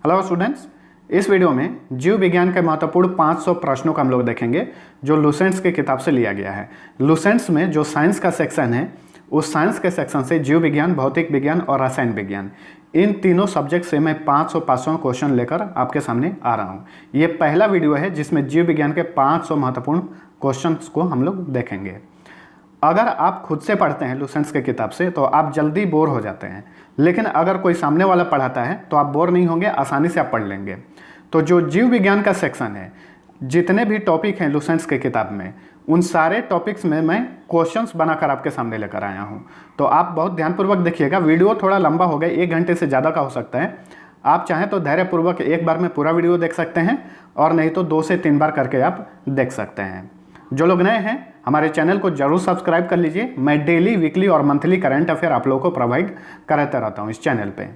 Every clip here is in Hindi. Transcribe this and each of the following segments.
हेलो स्टूडेंट्स, इस वीडियो में जीव विज्ञान के महत्वपूर्ण 500 प्रश्नों का हम लोग देखेंगे जो लुसेंट्स की किताब से लिया गया है। लुसेंट्स में जो साइंस का सेक्शन है, उस साइंस के सेक्शन से जीव विज्ञान, भौतिक विज्ञान और रसायन विज्ञान, इन तीनों सब्जेक्ट से मैं 500 क्वेश्चन लेकर आपके सामने आ रहा हूँ। ये पहला वीडियो है जिसमें जीव विज्ञान के 500 महत्वपूर्ण क्वेश्चन को हम लोग देखेंगे। अगर आप खुद से पढ़ते हैं लुसेंट्स के किताब से तो आप जल्दी बोर हो जाते हैं, लेकिन अगर कोई सामने वाला पढ़ाता है तो आप बोर नहीं होंगे, आसानी से आप पढ़ लेंगे। तो जो जीव विज्ञान का सेक्शन है, जितने भी टॉपिक हैं लुसेंट्स के किताब में, उन सारे टॉपिक्स में मैं क्वेश्चंस बनाकर आपके सामने लेकर आया हूं। तो आप बहुत ध्यानपूर्वक देखिएगा। वीडियो थोड़ा लंबा हो गया, 1 घंटे से ज़्यादा का हो सकता है। आप चाहें तो धैर्यपूर्वक एक बार में पूरा वीडियो देख सकते हैं, और नहीं तो 2 से 3 बार करके आप देख सकते हैं। जो लोग नए हैं, हमारे चैनल को जरूर सब्सक्राइब कर लीजिए। मैं डेली, वीकली और मंथली करंट अफेयर आप लोगों को प्रोवाइड कराता रहता हूँ इस चैनल पे।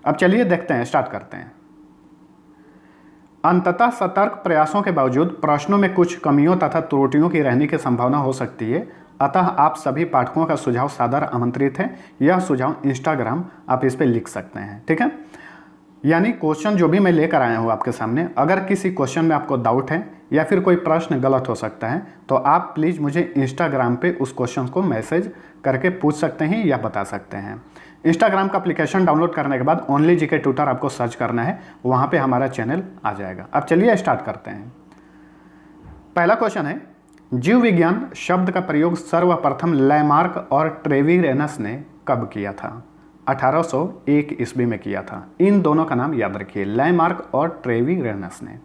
अब चलिए देखते हैं, स्टार्ट करते हैं। अंततः सतर्क प्रयासों के बावजूद प्रश्नों में कुछ कमियों तथा त्रुटियों की रहने की संभावना हो सकती है, अतः आप सभी पाठकों का सुझाव सादर आमंत्रित है। यह सुझाव इंस्टाग्राम आप इस पर लिख सकते हैं, ठीक है। यानी क्वेश्चन जो भी मैं लेकर आया हूँ आपके सामने, अगर किसी क्वेश्चन में आपको डाउट है या फिर कोई प्रश्न गलत हो सकता है, तो आप प्लीज़ मुझे इंस्टाग्राम पे उस क्वेश्चन को मैसेज करके पूछ सकते हैं या बता सकते हैं। इंस्टाग्राम का एप्लीकेशन डाउनलोड करने के बाद ओनली जीके ट्यूटर आपको सर्च करना है, वहाँ पे हमारा चैनल आ जाएगा। अब चलिए स्टार्ट करते हैं। पहला क्वेश्चन है, जीव विज्ञान शब्द का प्रयोग सर्वप्रथम लैमार्क और ट्रेविरेनस ने कब किया था? 1801 ईस्वी में किया था। इन दोनों का नाम याद रखिए, लैमार्क और ट्रेविरेनस ने।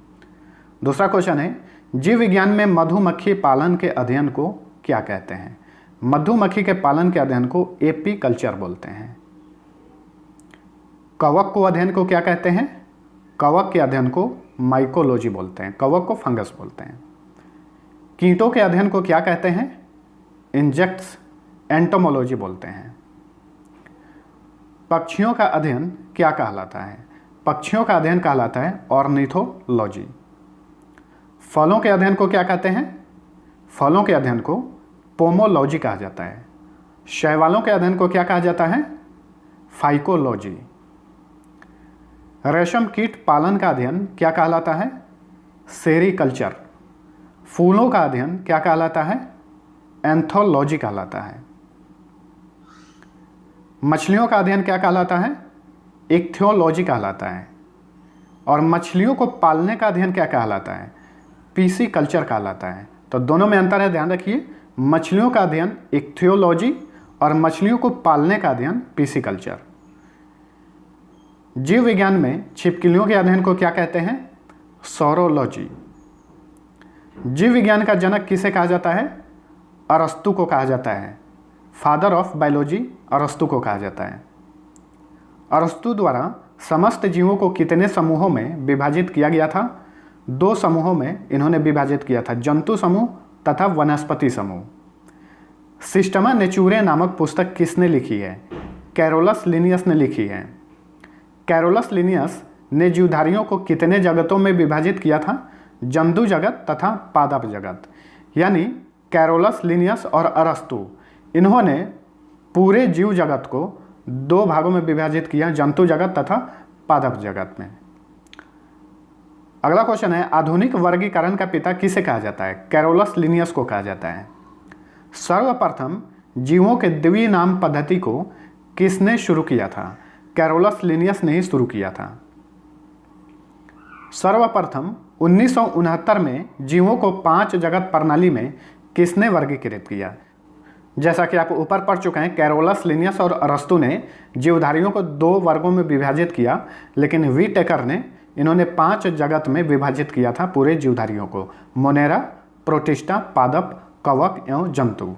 दूसरा क्वेश्चन है, जीव विज्ञान में मधुमक्खी पालन के अध्ययन को क्या कहते हैं? मधुमक्खी के पालन के अध्ययन को एपीकल्चर बोलते हैं। कवक को अध्ययन को क्या कहते हैं? कवक के अध्ययन को माइकोलॉजी बोलते हैं। कवक को फंगस बोलते हैं। कीटों के अध्ययन को क्या कहते हैं? इंजेक्ट्स एंटोमोलॉजी बोलते हैं। पक्षियों का अध्ययन क्या कहलाता है? पक्षियों का अध्ययन कहलाता है ऑर्निथोलॉजी। फलों के अध्ययन को क्या कहते हैं? फलों के अध्ययन को पोमोलॉजी कहा जाता है। शैवालों के अध्ययन को क्या कहा जाता है? फाइकोलॉजी। रेशम कीट पालन का अध्ययन क्या कहलाता है? सेरीकल्चर। फूलों का अध्ययन क्या कहलाता है? एंथोलॉजी कहलाता है। मछलियों का अध्ययन क्या कहलाता है? इक्थियोलॉजी कहलाता है। और मछलियों को पालने का अध्ययन क्या कहलाता है? पीसीकल्चर कहलाता है। तो दोनों में अंतर है, ध्यान रखिए। मछलियों का अध्ययन इक्थियोलॉजी और मछलियों को पालने का अध्ययन पीसीकल्चर। जीव विज्ञान में छिपकलियों के अध्ययन को क्या कहते हैं? सौरोलॉजी। जीव विज्ञान का जनक किसे कहा जाता है? अरस्तु को कहा जाता है। फादर ऑफ बायोलॉजी अरस्तु को कहा जाता है। अरस्तु द्वारा समस्त जीवों को कितने समूहों में विभाजित किया गया था? 2 समूहों में इन्होंने विभाजित किया था, जंतु समूह तथा वनस्पति समूह। सिस्टमा नेचुरे नामक पुस्तक किसने लिखी है? कैरोलस लिनियस ने लिखी है। कैरोलस लिनियस ने जीवधारियों को कितने जगतों में विभाजित किया था? जंतु जगत तथा पादप जगत। यानी कैरोलस लिनियस और अरस्तु, इन्होंने पूरे जीव जगत को 2 भागों में विभाजित किया, जंतु जगत तथा पादप जगत में। अगला क्वेश्चन है, आधुनिक वर्गीकरण का पिता किसे कहा जाता है? कैरोलस लिनियस को कहा जाता है। सर्वप्रथम जीवों के द्विनाम पद्धति को किसने शुरू किया था? कैरोलस लिनियस ने ही शुरू किया था। सर्वप्रथम 1969 में जीवों को 5 जगत प्रणाली में किसने वर्गीकृत किया? जैसा कि आप ऊपर पढ़ चुके हैं, कैरोलस लिनियस और अरस्तु ने जीवधारियों को 2 वर्गों में विभाजित किया, लेकिन व्हीटेकर ने इन्होंने 5 जगत में विभाजित किया था पूरे जीवधारियों को: मोनेरा, प्रोटिस्टा, पादप, कवक एवं जंतु।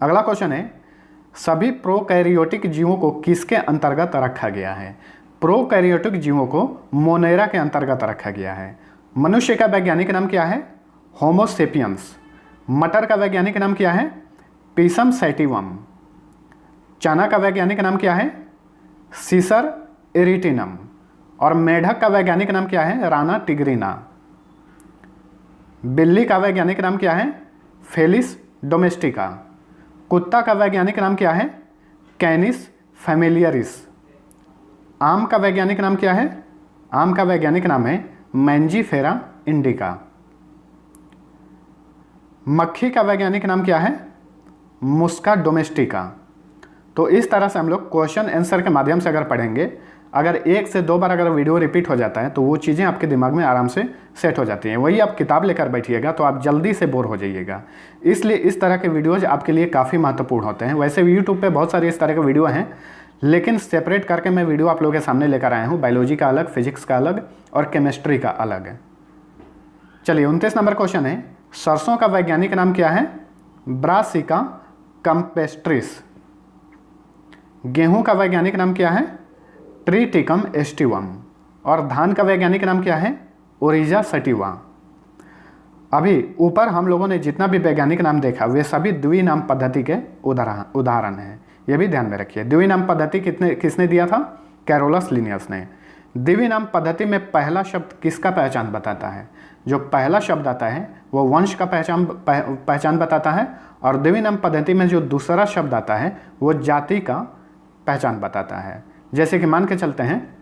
अगला क्वेश्चन है, सभी प्रोकैरियोटिक जीवों को किसके अंतर्गत रखा गया है? प्रोकैरियोटिक जीवों को मोनेरा के अंतर्गत रखा गया है। मनुष्य का वैज्ञानिक नाम क्या है? होमो सेपियंस। मटर का वैज्ञानिक नाम क्या है? Pisum sativum. चना का वैज्ञानिक नाम क्या है? सीसर इरिटिनम। और मेढक का वैज्ञानिक नाम क्या है? राना टिग्रिना। बिल्ली का वैज्ञानिक नाम क्या है? Felis domestica. कुत्ता का वैज्ञानिक नाम क्या है? कैनिस फैमिलियरिस। आम का वैज्ञानिक नाम क्या है? आम का वैज्ञानिक नाम है मैंजीफेरा इंडिका। मक्खी का वैज्ञानिक नाम क्या है? मुस्का डोमेस्टिका। तो इस तरह से हम लोग क्वेश्चन आंसर के माध्यम से अगर पढ़ेंगे, अगर 1 से 2 बार अगर वीडियो रिपीट हो जाता है तो वो चीज़ें आपके दिमाग में आराम से सेट हो जाती हैं। वही आप किताब लेकर बैठिएगा तो आप जल्दी से बोर हो जाइएगा। इसलिए इस तरह के वीडियोज़ आपके लिए काफ़ी महत्वपूर्ण होते हैं। वैसे यूट्यूब पे बहुत सारे इस तरह के वीडियो हैं, लेकिन सेपरेट करके मैं वीडियो आप लोगों के सामने लेकर आया हूँ। बायोलॉजी का अलग, फिजिक्स का अलग और केमिस्ट्री का अलग। चलिए 29 नंबर क्वेश्चन है, सरसों का वैज्ञानिक नाम क्या है? Brassica campestris. गेहूं का वैज्ञानिक नाम क्या है? Triticum aestivum. और धान का वैज्ञानिक नाम क्या है? ओरिजा सटिवा। अभी ऊपर हम लोगों ने जितना भी वैज्ञानिक नाम देखा वे सभी द्विनाम पद्धति के उदाहरण हैं। यह भी ध्यान में रखिए। द्विनाम पद्धति किसने दिया था? कैरोलस लिनियस ने। द्विनाम पद्धति में पहला शब्द किसका पहचान बताता है? जो पहला शब्द आता है वो वंश का पहचान बताता है, और द्विनाम पद्धति में जो दूसरा शब्द आता है वो जाति का पहचान बताता है। जैसे कि मान के चलते हैं,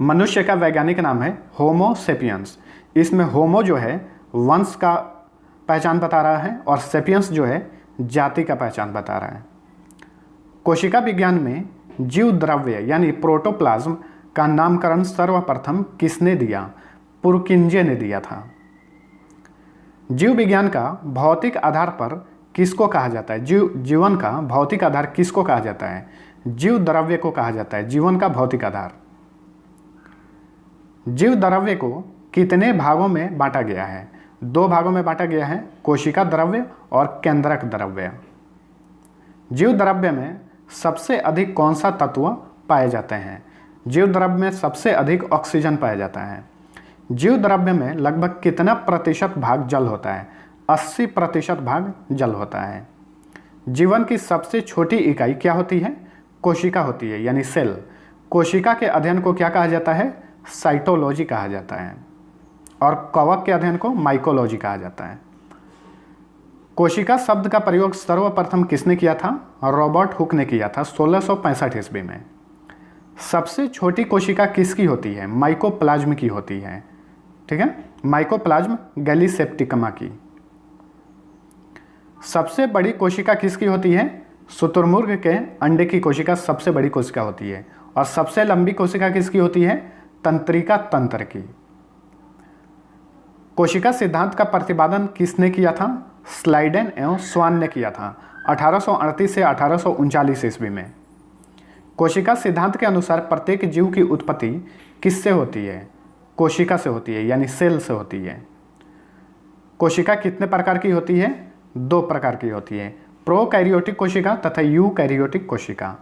मनुष्य का वैज्ञानिक नाम है होमो सेपियंस। इसमें होमो जो है वंश का पहचान बता रहा है और सेपियंस जो है जाति का पहचान बता रहा है। कोशिका विज्ञान में जीव द्रव्य यानी प्रोटोप्लाज्म का नामकरण सर्वप्रथम किसने दिया? पुरकिंजे ने दिया था। जीव विज्ञान का भौतिक आधार पर किसको कहा जाता है? जीवन का भौतिक आधार किसको कहा जाता है? जीव द्रव्य को कहा जाता है जीवन का भौतिक आधार। जीव द्रव्य को कितने भागों में बांटा गया है? 2 भागों में बांटा गया है, कोशिका द्रव्य और केंद्रक द्रव्य। जीव द्रव्य में सबसे अधिक कौन सा तत्व पाए जाते हैं? जीव द्रव्य में सबसे अधिक ऑक्सीजन पाया जाता है। जीव द्रव्य में लगभग कितना प्रतिशत भाग जल होता है? 80% भाग जल होता है। जीवन की सबसे छोटी इकाई क्या होती है? कोशिका होती है, यानी सेल। कोशिका के अध्ययन को क्या कहा जाता है? साइटोलॉजी कहा जाता है। और कवक के अध्ययन को माइकोलॉजी कहा जाता है। कोशिका शब्द का प्रयोग सर्वप्रथम किसने किया था? रॉबर्ट हुक ने किया था 1665 ईस्वी में। सबसे छोटी कोशिका किसकी होती है? माइकोप्लाज्म की होती है। ठीक है, माइकोप्लाज्म गैलीसेप्टिकमा की। सबसे बड़ी कोशिका किसकी होती है? शुतुरमुर्ग के अंडे की कोशिका सबसे बड़ी कोशिका होती है। और सबसे लंबी कोशिका किसकी होती है? तंत्रिका तंत्र की। कोशिका सिद्धांत का प्रतिपादन किसने किया था? स्लाइडेन एवं स्वान ने किया था 1838 से 1839 ईस्वी में। कोशिका सिद्धांत के अनुसार प्रत्येक जीव की उत्पत्ति किससे होती है? कोशिका से होती है, यानी सेल से होती है। कोशिका कितने प्रकार की होती है? 2 प्रकार की होती है, प्रोकैरियोटिक कोशिका तथा यूकैरियोटिक कोशिका।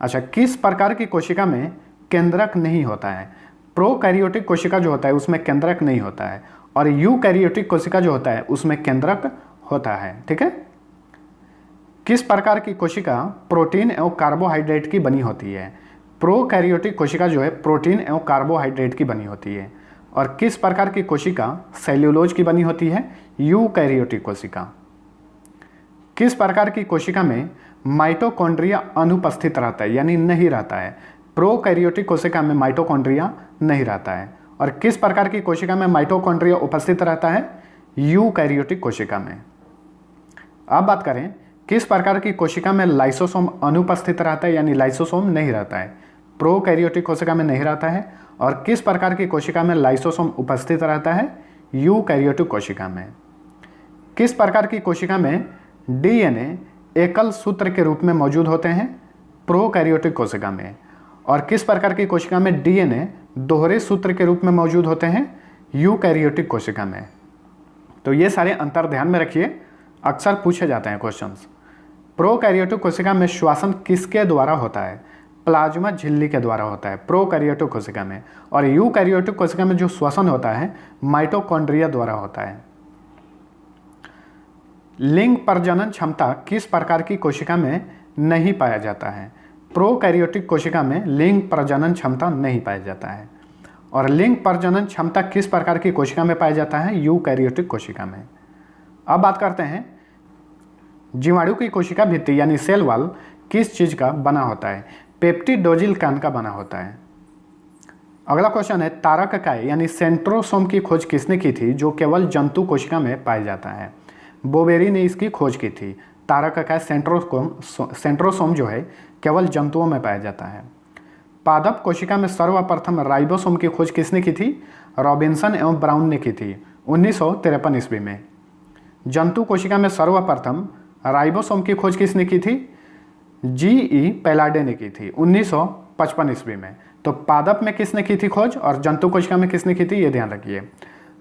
अच्छा, किस प्रकार की कोशिका में केंद्रक नहीं होता है? प्रोकैरियोटिक कोशिका जो होता है उसमें केंद्रक नहीं होता है, और यूकैरियोटिक कोशिका जो होता है उसमें केंद्रक होता है। ठीक है। किस प्रकार की कोशिका प्रोटीन एवं कार्बोहाइड्रेट की बनी होती है? प्रोकैरियोटिक कोशिका जो है प्रोटीन एवं कार्बोहाइड्रेट की बनी होती है। और किस प्रकार की कोशिका सेल्यूलोज की बनी होती है? यूकैरियोटिक कोशिका। किस प्रकार की कोशिका में माइटोकॉन्ड्रिया अनुपस्थित रहता है, यानी नहीं रहता है? प्रोकैरियोटिक कोशिका में माइटोकॉन्ड्रिया नहीं रहता है। और किस प्रकार की कोशिका में माइटोकॉन्ड्रिया उपस्थित रहता है? यूकैरियोटिक कोशिका में। अब बात करें किस प्रकार की कोशिका में लाइसोसोम अनुपस्थित रहता है, यानी लाइसोसोम नहीं रहता है? प्रोकैरियोटिक कोशिका में नहीं रहता है। और किस प्रकार की कोशिका में लाइसोसोम उपस्थित रहता है? यूकैरियोटिक कोशिका में। किस प्रकार की कोशिका में डीएनए एकल सूत्र के रूप में मौजूद होते हैं? प्रोकैरियोटिक कोशिका में। और किस प्रकार की कोशिका में डीएनए दोहरे सूत्र के रूप में मौजूद होते हैं? यूकैरियोटिक कोशिका में। तो ये सारे अंतर ध्यान में रखिए, अक्सर पूछे जाते हैं क्वेश्चंस। प्रोकैरियोटिक कोशिका में श्वसन किसके द्वारा होता है? प्लाज्मा झिल्ली के द्वारा होता है प्रोकैरियोटिक कोशिका में। और यूकैरियोटिक कोशिका में जो श्वसन होता है माइटोकॉन्ड्रिया द्वारा होता है। लिंग प्रजनन क्षमता किस प्रकार की कोशिका में नहीं पाया जाता है? प्रोकैरियोटिक कोशिका में लिंग प्रजनन क्षमता नहीं पाया जाता है। और लिंग प्रजनन क्षमता किस प्रकार की कोशिका में पाया जाता है? यूकैरियोटिक कोशिका में। अब बात करते हैं जीवाणु की कोशिका भित्ति यानी सेल वॉल किस चीज़ का बना होता है? पेप्टिडोजिल कण का बना होता है। अगला क्वेश्चन है तारककाय यानी सेंट्रोसोम की खोज किसने की थी जो केवल जंतु कोशिका में पाया जाता है? बोवेरी ने इसकी खोज की थी। तारककाय सेंट्रोसोम जो है केवल जंतुओं में पाया जाता है। पादप कोशिका में सर्वप्रथम राइबोसोम की खोज किसने की थी? रॉबिन्सन एवं ब्राउन ने की थी 1953 ईस्वी में। जंतु कोशिका में सर्वप्रथम राइबोसोम की खोज किसने की थी? जी.ई. पैलाडे ने की थी 1955 ईस्वी में। तो पादप में किसने की थी खोज और जंतु कोशिका में किसने की थी, ये ध्यान रखिए।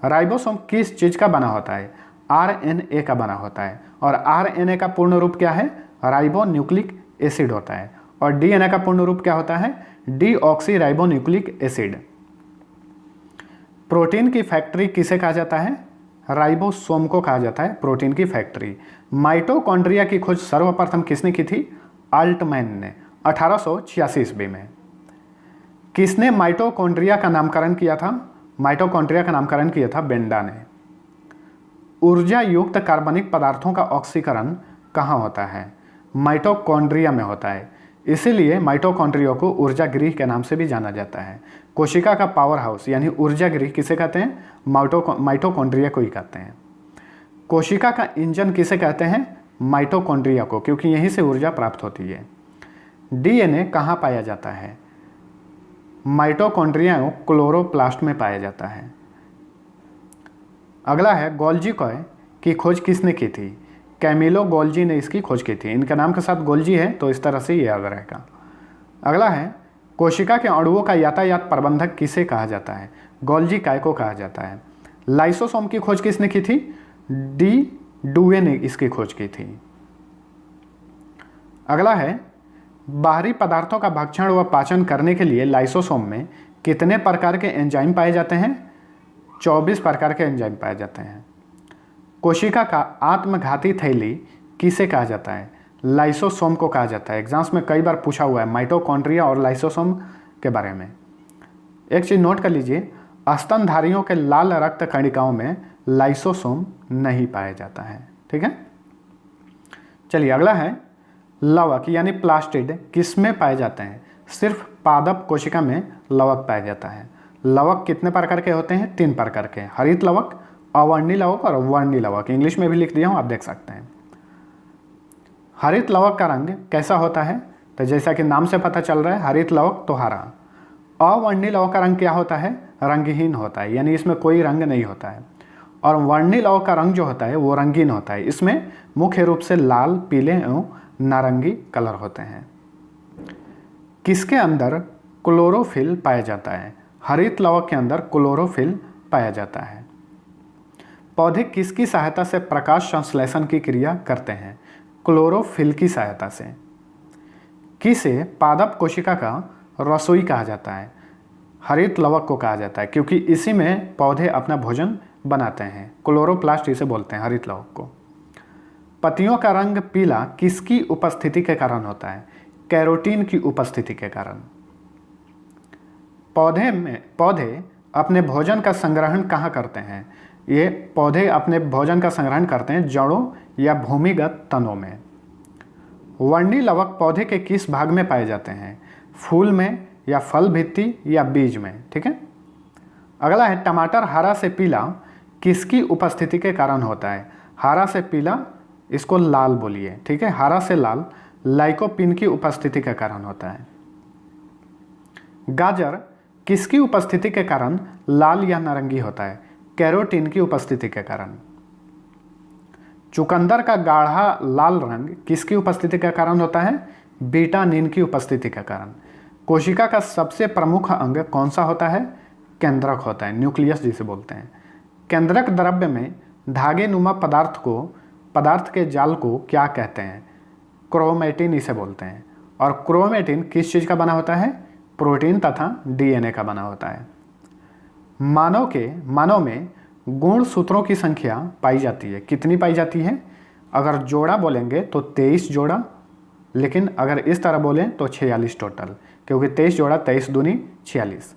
राइबोसोम किस चीज़ का बना होता है? आरएनए का बना होता है। और आरएनए का पूर्ण रूप क्या है? राइबो न्यूक्लिक एसिड होता है। और डीएनए का पूर्ण रूप क्या होता है? Deoxy ribo nucleic acid. Protein की फैक्ट्री किसे कहा जाता है? राइबोसोम को कहा जाता है प्रोटीन की फैक्ट्री। माइटोकॉन्ड्रिया की खोज सर्वप्रथम किसने की थी? अल्टमैन ने 1886 ईस्वी में। किसने माइटोकॉन्ड्रिया का नामकरण किया था? माइटोकॉन्ड्रिया का नामकरण किया था बेंडा ने। ऊर्जा युक्त कार्बनिक पदार्थों का ऑक्सीकरण कहाँ होता है? माइटोकॉन्ड्रिया में होता है। इसीलिए माइटोकॉन्ड्रिया को ऊर्जा गृह के नाम से भी जाना जाता है। कोशिका का पावर हाउस यानी ऊर्जा गृह किसे कहते हैं? माइटोकॉन्ड्रिया को ही कहते हैं। कोशिका का इंजन किसे कहते हैं? माइटोकॉन्ड्रिया को, क्योंकि यहीं से ऊर्जा प्राप्त होती है। डीएनए कहाँ पाया जाता है? माइटोकॉन्ड्रिया एवं क्लोरोप्लास्ट में पाया जाता है। अगला है गोल्जी की खोज किसने की थी? कैमिलो गोल्जी ने इसकी खोज की थी। इनके नाम के साथ गोल्जी है तो इस तरह से याद रहेगा। अगला है कोशिका के अणुओं का यातायात प्रबंधक किसे कहा जाता है? गोल्जी काय को कहा जाता है। लाइसोसोम की खोज किसने की थी? डी डुए ने इसकी खोज की थी। अगला है बाहरी पदार्थों का भक्षण व पाचन करने के लिए लाइसोसोम में कितने प्रकार के एंजाइम पाए जाते हैं? 24 प्रकार के एंजाइम पाए जाते हैं। कोशिका का आत्मघाती थैली किसे कहा जाता है? लाइसोसोम को कहा जाता है। एग्जाम्स में कई बार पूछा हुआ है माइटोकॉन्ड्रिया और लाइसोसोम के बारे में। एक चीज़ नोट कर लीजिए, स्तनधारियों के लाल रक्त कणिकाओं में लाइसोसोम नहीं पाया जाता है। ठीक है, चलिए अगला है लवक यानी प्लास्टिड किस में पाए जाते हैं? सिर्फ पादप कोशिका में लवक पाया जाता है। लवक कितने प्रकार के होते हैं? 3 प्रकार के, हरित लवक, अवर्णी लवक और वर्णी लवक। इंग्लिश में भी लिख दिया हूँ, आप देख सकते हैं। हरित लवक का रंग कैसा होता है? तो जैसा कि नाम से पता चल रहा है हरित लवक तो हरा। अवर्णी लवक का रंग क्या होता है? रंगहीन होता है, यानी इसमें कोई रंग नहीं होता है। और वर्णी लवक का रंग जो होता है वो रंगीन होता है। इसमें मुख्य रूप से लाल, पीले एवं नारंगी कलर होते हैं। किसके अंदर क्लोरोफिल पाया जाता है? हरित लवक के अंदर क्लोरोफिल पाया जाता है। पौधे किसकी सहायता से प्रकाश संश्लेषण की क्रिया करते हैं? क्लोरोफिल की सहायता से। किसे पादप कोशिका का रसोई कहा जाता है? हरित लवक को कहा जाता है, क्योंकि इसी में पौधे अपना भोजन बनाते हैं। क्लोरोप्लास्ट इसे बोलते हैं हरित लवक को। पत्तियों का रंग पीला किसकी उपस्थिति के कारण होता है? कैरोटीन की उपस्थिति के कारण। पौधे अपने भोजन का संग्रहण कहाँ करते हैं? ये पौधे अपने भोजन का संग्रहण करते हैं जड़ों या भूमिगत तनों में। वर्णी लवक पौधे के किस भाग में पाए जाते हैं? फूल में या फल भित्ति या बीज में। ठीक है, अगला है टमाटर हरा से पीला किसकी उपस्थिति के कारण होता है? हरा से पीला, इसको लाल बोलिए। ठीक है, हरा से लाल लाइकोपिन की उपस्थिति के कारण होता है। गाजर किसकी उपस्थिति के कारण लाल या नारंगी होता है? कैरोटीन की उपस्थिति के कारण। चुकंदर का गाढ़ा लाल रंग किसकी उपस्थिति के कारण होता है? बीटानिन की उपस्थिति के कारण। कोशिका का सबसे प्रमुख अंग कौन सा होता है? केंद्रक होता है, न्यूक्लियस जिसे बोलते हैं। केंद्रक द्रव्य में धागे नुमा पदार्थ के जाल को क्या कहते हैं? क्रोमेटिन इसे बोलते हैं। और क्रोमेटिन किस चीज़ का बना होता है? प्रोटीन तथा डीएनए का बना होता है। मानव में गुणसूत्रों की संख्या पाई जाती है, कितनी पाई जाती है? अगर जोड़ा बोलेंगे तो 23 जोड़ा, लेकिन अगर इस तरह बोलें तो 46 टोटल, क्योंकि 23 जोड़ा 23 दूनी 46।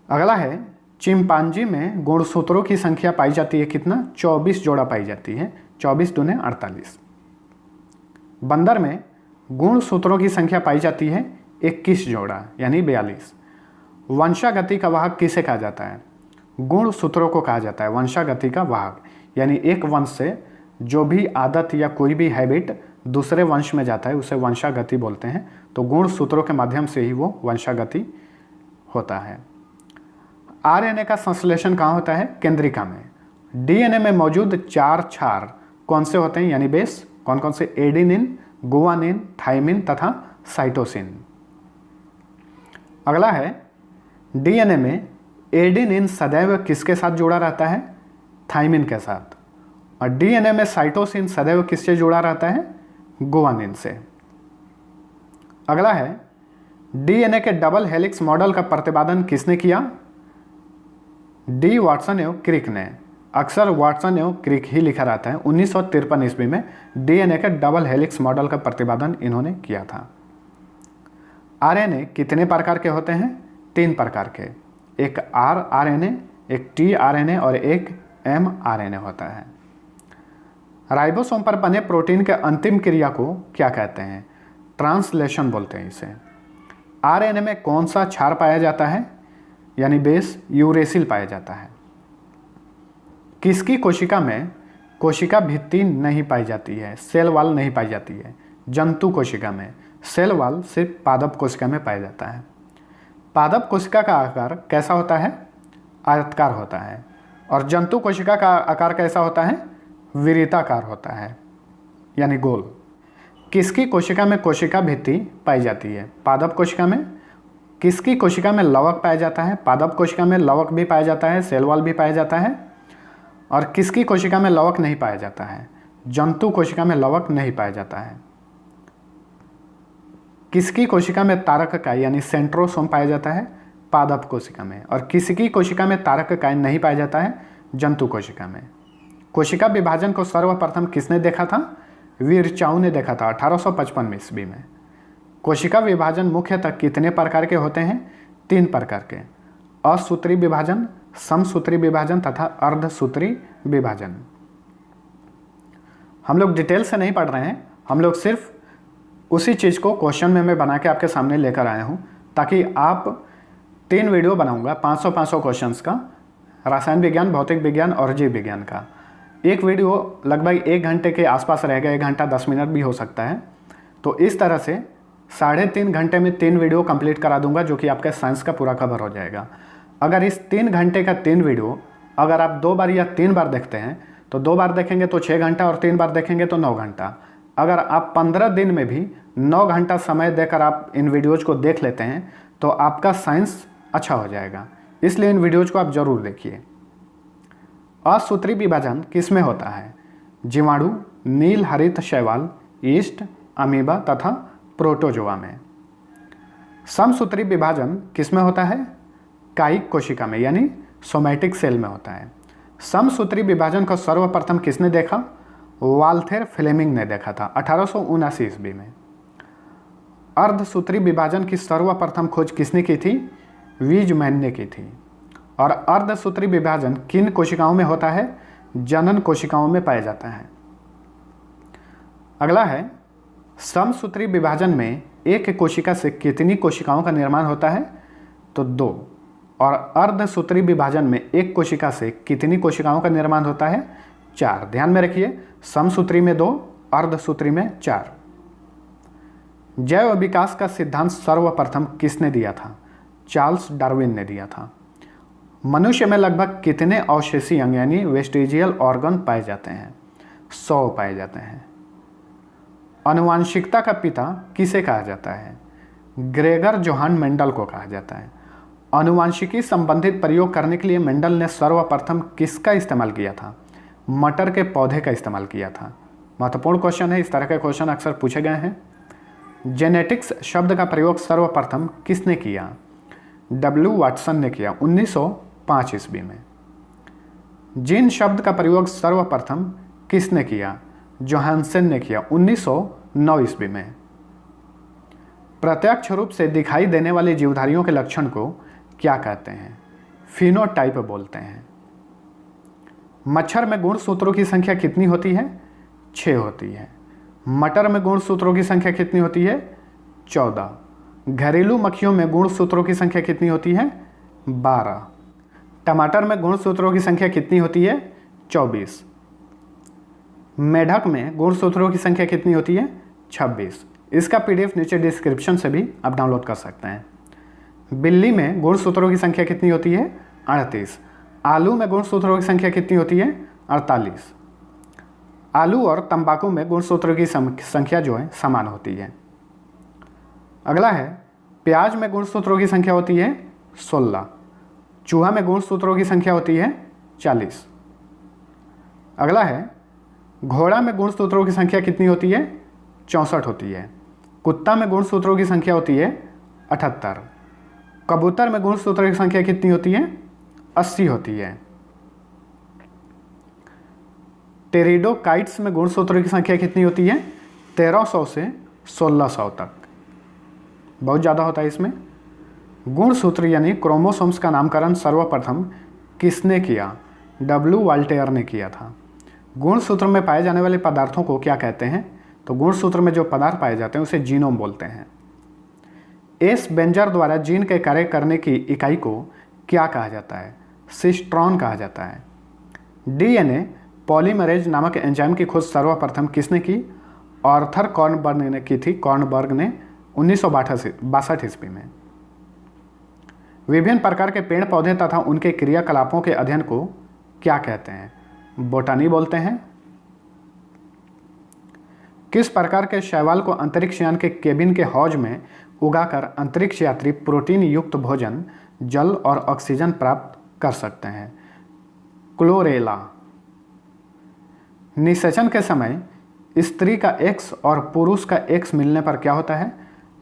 अगला है चिंपांजी में गुणसूत्रों की संख्या पाई जाती है कितना? 24 जोड़ा पाई जाती है, 24 दूने 48। बंदर में गुणसूत्रों की संख्या पाई जाती है 21 जोड़ा यानी 42। वंशागति का वाहक किसे कहा जाता है? गुणसूत्रों को कहा जाता है वंशागति का वाहक। यानी एक वंश से जो भी आदत या कोई भी हैबिट दूसरे वंश में जाता है उसे वंशागति बोलते हैं। तो गुणसूत्रों के माध्यम से ही वो वंशागति होता है। आरएनए का संश्लेषण कहाँ होता है? केंद्रिका में। डीएनए में मौजूद 4 क्षार कौन से होते हैं यानी बेस? कौन कौन से? एडेनिन, गुआनिन, थाइमिन तथा साइटोसिन। अगला है, डीएनए में एडेनिन सदैव किसके साथ जुड़ा रहता है? थाइमिन के साथ। और डीएनए में साइटोसिन सदैव किससे जुड़ा रहता है? गुआनिन से। अगला है, डीएनए के डबल हेलिक्स मॉडल का प्रतिपादन किसने किया? डी वाटसन एवं क्रिक ने। अक्सर वाटसन एवं क्रिक ही लिखा रहता है। 1953 ईस्वी में डीएनए के डबल हेलिक्स मॉडल का प्रतिपादन इन्होंने किया था। आरएनए कितने प्रकार के होते हैं? 3 प्रकार के। एक आरएनए, एक टीआरएनए और एक एमआरएनए होता है। राइबोसोम पर बने प्रोटीन के अंतिम क्रिया को क्या कहते हैं? ट्रांसलेशन बोलते हैं इसे। आरएनए में कौन सा क्षार पाया जाता है यानी बेस? यूरेसिल पाया जाता है। किसकी कोशिका में कोशिका भित्ति नहीं पाई जाती है? सेल वॉल नहीं पाई जाती है। जंतु कोशिका में। सेल वॉल सिर्फ पादप कोशिका में पाया जाता है। पादप कोशिका का आकार कैसा होता है? आयताकार होता है। और जंतु कोशिका का आकार कैसा होता है? विरिताकार होता है यानी गोल। किसकी कोशिका में कोशिका भित्ति पाई जाती है? पादप कोशिका में। किसकी कोशिका में लवक पाया जाता है? पादप कोशिका में लवक भी पाया जाता है, सेल वॉल भी पाया जाता है। और किसकी कोशिका में लवक नहीं पाया जाता है? जंतु कोशिका में लवक नहीं पाया जाता है। किसकी कोशिका में तारक इकाई यानी सेंट्रोसोम पाया जाता है? पादप कोशिका में। और किसकी कोशिका में तारक इकाई नहीं पाया जाता है? जंतु कोशिका में। कोशिका विभाजन को सर्वप्रथम किसने देखा था? विरचाउ ने देखा था 1855 ईस्वी में। कोशिका विभाजन मुख्यतः कितने प्रकार के होते हैं? 3 प्रकार के। असूत्री विभाजन, समसूत्री विभाजन तथा अर्धसूत्री विभाजन। हम लोग डिटेल से नहीं पढ़ रहे हैं, हम लोग सिर्फ उसी चीज़ को क्वेश्चन में मैं बना के आपके सामने लेकर आया हूँ ताकि आप 3 वीडियो बनाऊंगा 500 क्वेश्चंस का, रसायन विज्ञान, भौतिक विज्ञान और जीव विज्ञान का। एक वीडियो लगभग 1 घंटे के आसपास रहेगा, 1 घंटा 10 मिनट भी हो सकता है। तो इस तरह से 3.5 घंटे में 3 वीडियो कंप्लीट करा दूंगा जो कि आपके साइंस का पूरा कवर हो जाएगा। अगर इस 3 घंटे का 3 वीडियो अगर आप 2 बार या 3 बार देखते हैं तो 2 बार देखेंगे तो 6 घंटा और 3 बार देखेंगे तो 9 घंटा। अगर आप 15 दिन में भी 9 घंटा समय देकर आप इन वीडियोज़ को देख लेते हैं तो आपका साइंस अच्छा हो जाएगा। इसलिए इन वीडियोज़ को आप ज़रूर देखिए। असूत्री विभाजन किस में होता है? जीवाणु, नील हरित शैवाल, यीस्ट, अमीबा तथा प्रोटोजोआ में। समसूत्री विभाजन किस में होता है? कायिक कोशिका में यानी सोमैटिक सेल में होता है। समसूत्री विभाजन को सर्वप्रथम किसने देखा? वाल्थेर फ्लेमिंग ने देखा था 1879 ईस्वी में। अर्धसूत्री विभाजन की सर्वप्रथम खोज किसने की थी? वीजमैन ने की थी। और अर्धसूत्री विभाजन किन कोशिकाओं में होता है? जनन कोशिकाओं में पाया जाता है। अगला है, समसूत्री विभाजन में एक कोशिका से कितनी कोशिकाओं का निर्माण होता है? तो 2। और अर्धसूत्री विभाजन में एक कोशिका से कितनी कोशिकाओं का निर्माण होता है? 4। ध्यान में रखिए, समसूत्री में 2, अर्धसूत्री में 4। जैव विकास का सिद्धांत सर्वप्रथम किसने दिया था? चार्ल्स डार्विन ने दिया था। मनुष्य में लगभग कितने अवशेषी अंग यानी वेस्टिजियल ऑर्गन पाए जाते हैं? 100 पाए जाते हैं। आनुवांशिकता का पिता किसे कहा जाता है? ग्रेगर जोहान मेंडल को कहा जाता है। आनुवांशिकी संबंधित प्रयोग करने के लिए मेंडल ने सर्वप्रथम किसका इस्तेमाल किया था? मटर के पौधे का इस्तेमाल किया था। महत्वपूर्ण क्वेश्चन है, इस तरह के क्वेश्चन अक्सर पूछे गए हैं। जेनेटिक्स शब्द का प्रयोग सर्वप्रथम किसने किया? डब्ल्यू वाटसन ने किया 1905 ईस्वी में। जीन शब्द का प्रयोग सर्वप्रथम किसने किया? जोहानसन ने किया 1909 ईस्वी में। प्रत्यक्ष रूप से दिखाई देने वाले जीवधारियों के लक्षण को क्या कहते हैं? फिनोटाइप बोलते हैं। मच्छर में गुणसूत्रों की संख्या कितनी होती है? 6 होती है। मटर में गुणसूत्रों की संख्या कितनी होती है? 14। घरेलू मक्खियों में गुणसूत्रों की संख्या कितनी होती है? 12। टमाटर में गुणसूत्रों की संख्या कितनी होती है? 24। मेढक में गुणसूत्रों की संख्या कितनी होती है? 26। इसका PDF नीचे डिस्क्रिप्शन से भी आप डाउनलोड कर सकते हैं। बिल्ली में गुणसूत्रों की संख्या कितनी होती है? 38। आलू में गुणसूत्रों की संख्या कितनी होती है? 48। आलू और तंबाकू में गुणसूत्रों की संख्या जो है समान होती है। अगला है प्याज में गुणसूत्रों की संख्या होती है 16। चूहा में गुणसूत्रों की संख्या होती है 40। अगला है घोड़ा में गुणसूत्रों की संख्या कितनी होती है? 64 होती है। कुत्ता में गुणसूत्रों की संख्या होती है 78। कबूतर में गुणसूत्रों की संख्या कितनी होती है? 80 होती है। टेरिडोकाइट्स में गुणसूत्रों की संख्या कितनी होती है? 1300 से 1600 तक, बहुत ज़्यादा होता है इसमें। गुणसूत्र यानी क्रोमोसोम्स का नामकरण सर्वप्रथम किसने किया? W. वाल्टेयर ने किया था। गुणसूत्र में पाए जाने वाले पदार्थों को क्या कहते हैं? तो गुणसूत्र में जो पदार्थ पाए जाते हैं उसे जीनोम बोलते हैं। एस बेंजर द्वारा जीन के कार्य करने की इकाई को क्या कहा जाता है? सिस्ट्रॉन कहा जाता है। DNA पॉलीमरेज नामक एंजाइम की खोज सर्वप्रथम किसने की? आर्थर कॉर्नबर्ग ने की थी। कॉर्नबर्ग ने 1962 ईस्वी में। विभिन्न प्रकार के पेड़ पौधे तथा उनके क्रियाकलापों के अध्ययन को क्या कहते हैं? बोटानी बोलते हैं। किस प्रकार के शैवाल को अंतरिक्ष यान के केबिन के हौज में उगाकर अंतरिक्ष यात्री प्रोटीन युक्त भोजन, जल और ऑक्सीजन प्राप्त कर सकते हैं? क्लोरेला। निषेचन के समय स्त्री का X और पुरुष का X मिलने पर क्या होता है?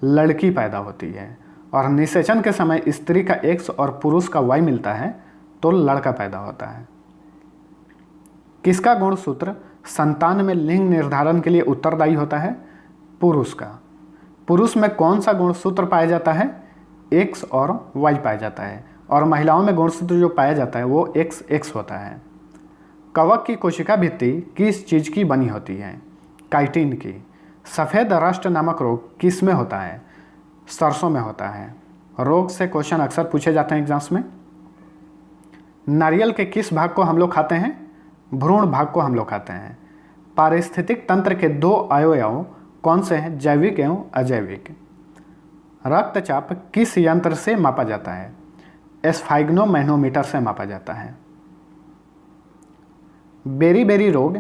लड़की पैदा होती है। और निषेचन के समय स्त्री का X और पुरुष का Y मिलता है तो लड़का पैदा होता है। किसका गुणसूत्र संतान में लिंग निर्धारण के लिए उत्तरदायी होता है? पुरुष का। पुरुष में कौन सा गुणसूत्र पाया जाता है? X और Y पाया जाता है। और महिलाओं में गुणसूत्र जो पाया जाता है वो XX होता है। कवक की कोशिका भित्ति किस चीज़ की बनी होती है? काइटिन की। सफ़ेद रस्ट नामक रोग किस में होता है? सरसों में होता है। रोग से क्वेश्चन अक्सर पूछे जाते हैं एग्जाम्स में। नारियल के किस भाग को हम लोग खाते हैं? भ्रूण भाग को हम लोग खाते हैं। पारिस्थितिक तंत्र के 2 अवयव कौन से हैं? जैविक एवं अजैविक। रक्तचाप किस यंत्र से मापा जाता है? एस्फाइग्नोमैनोमीटर से मापा जाता है। बेरी रोग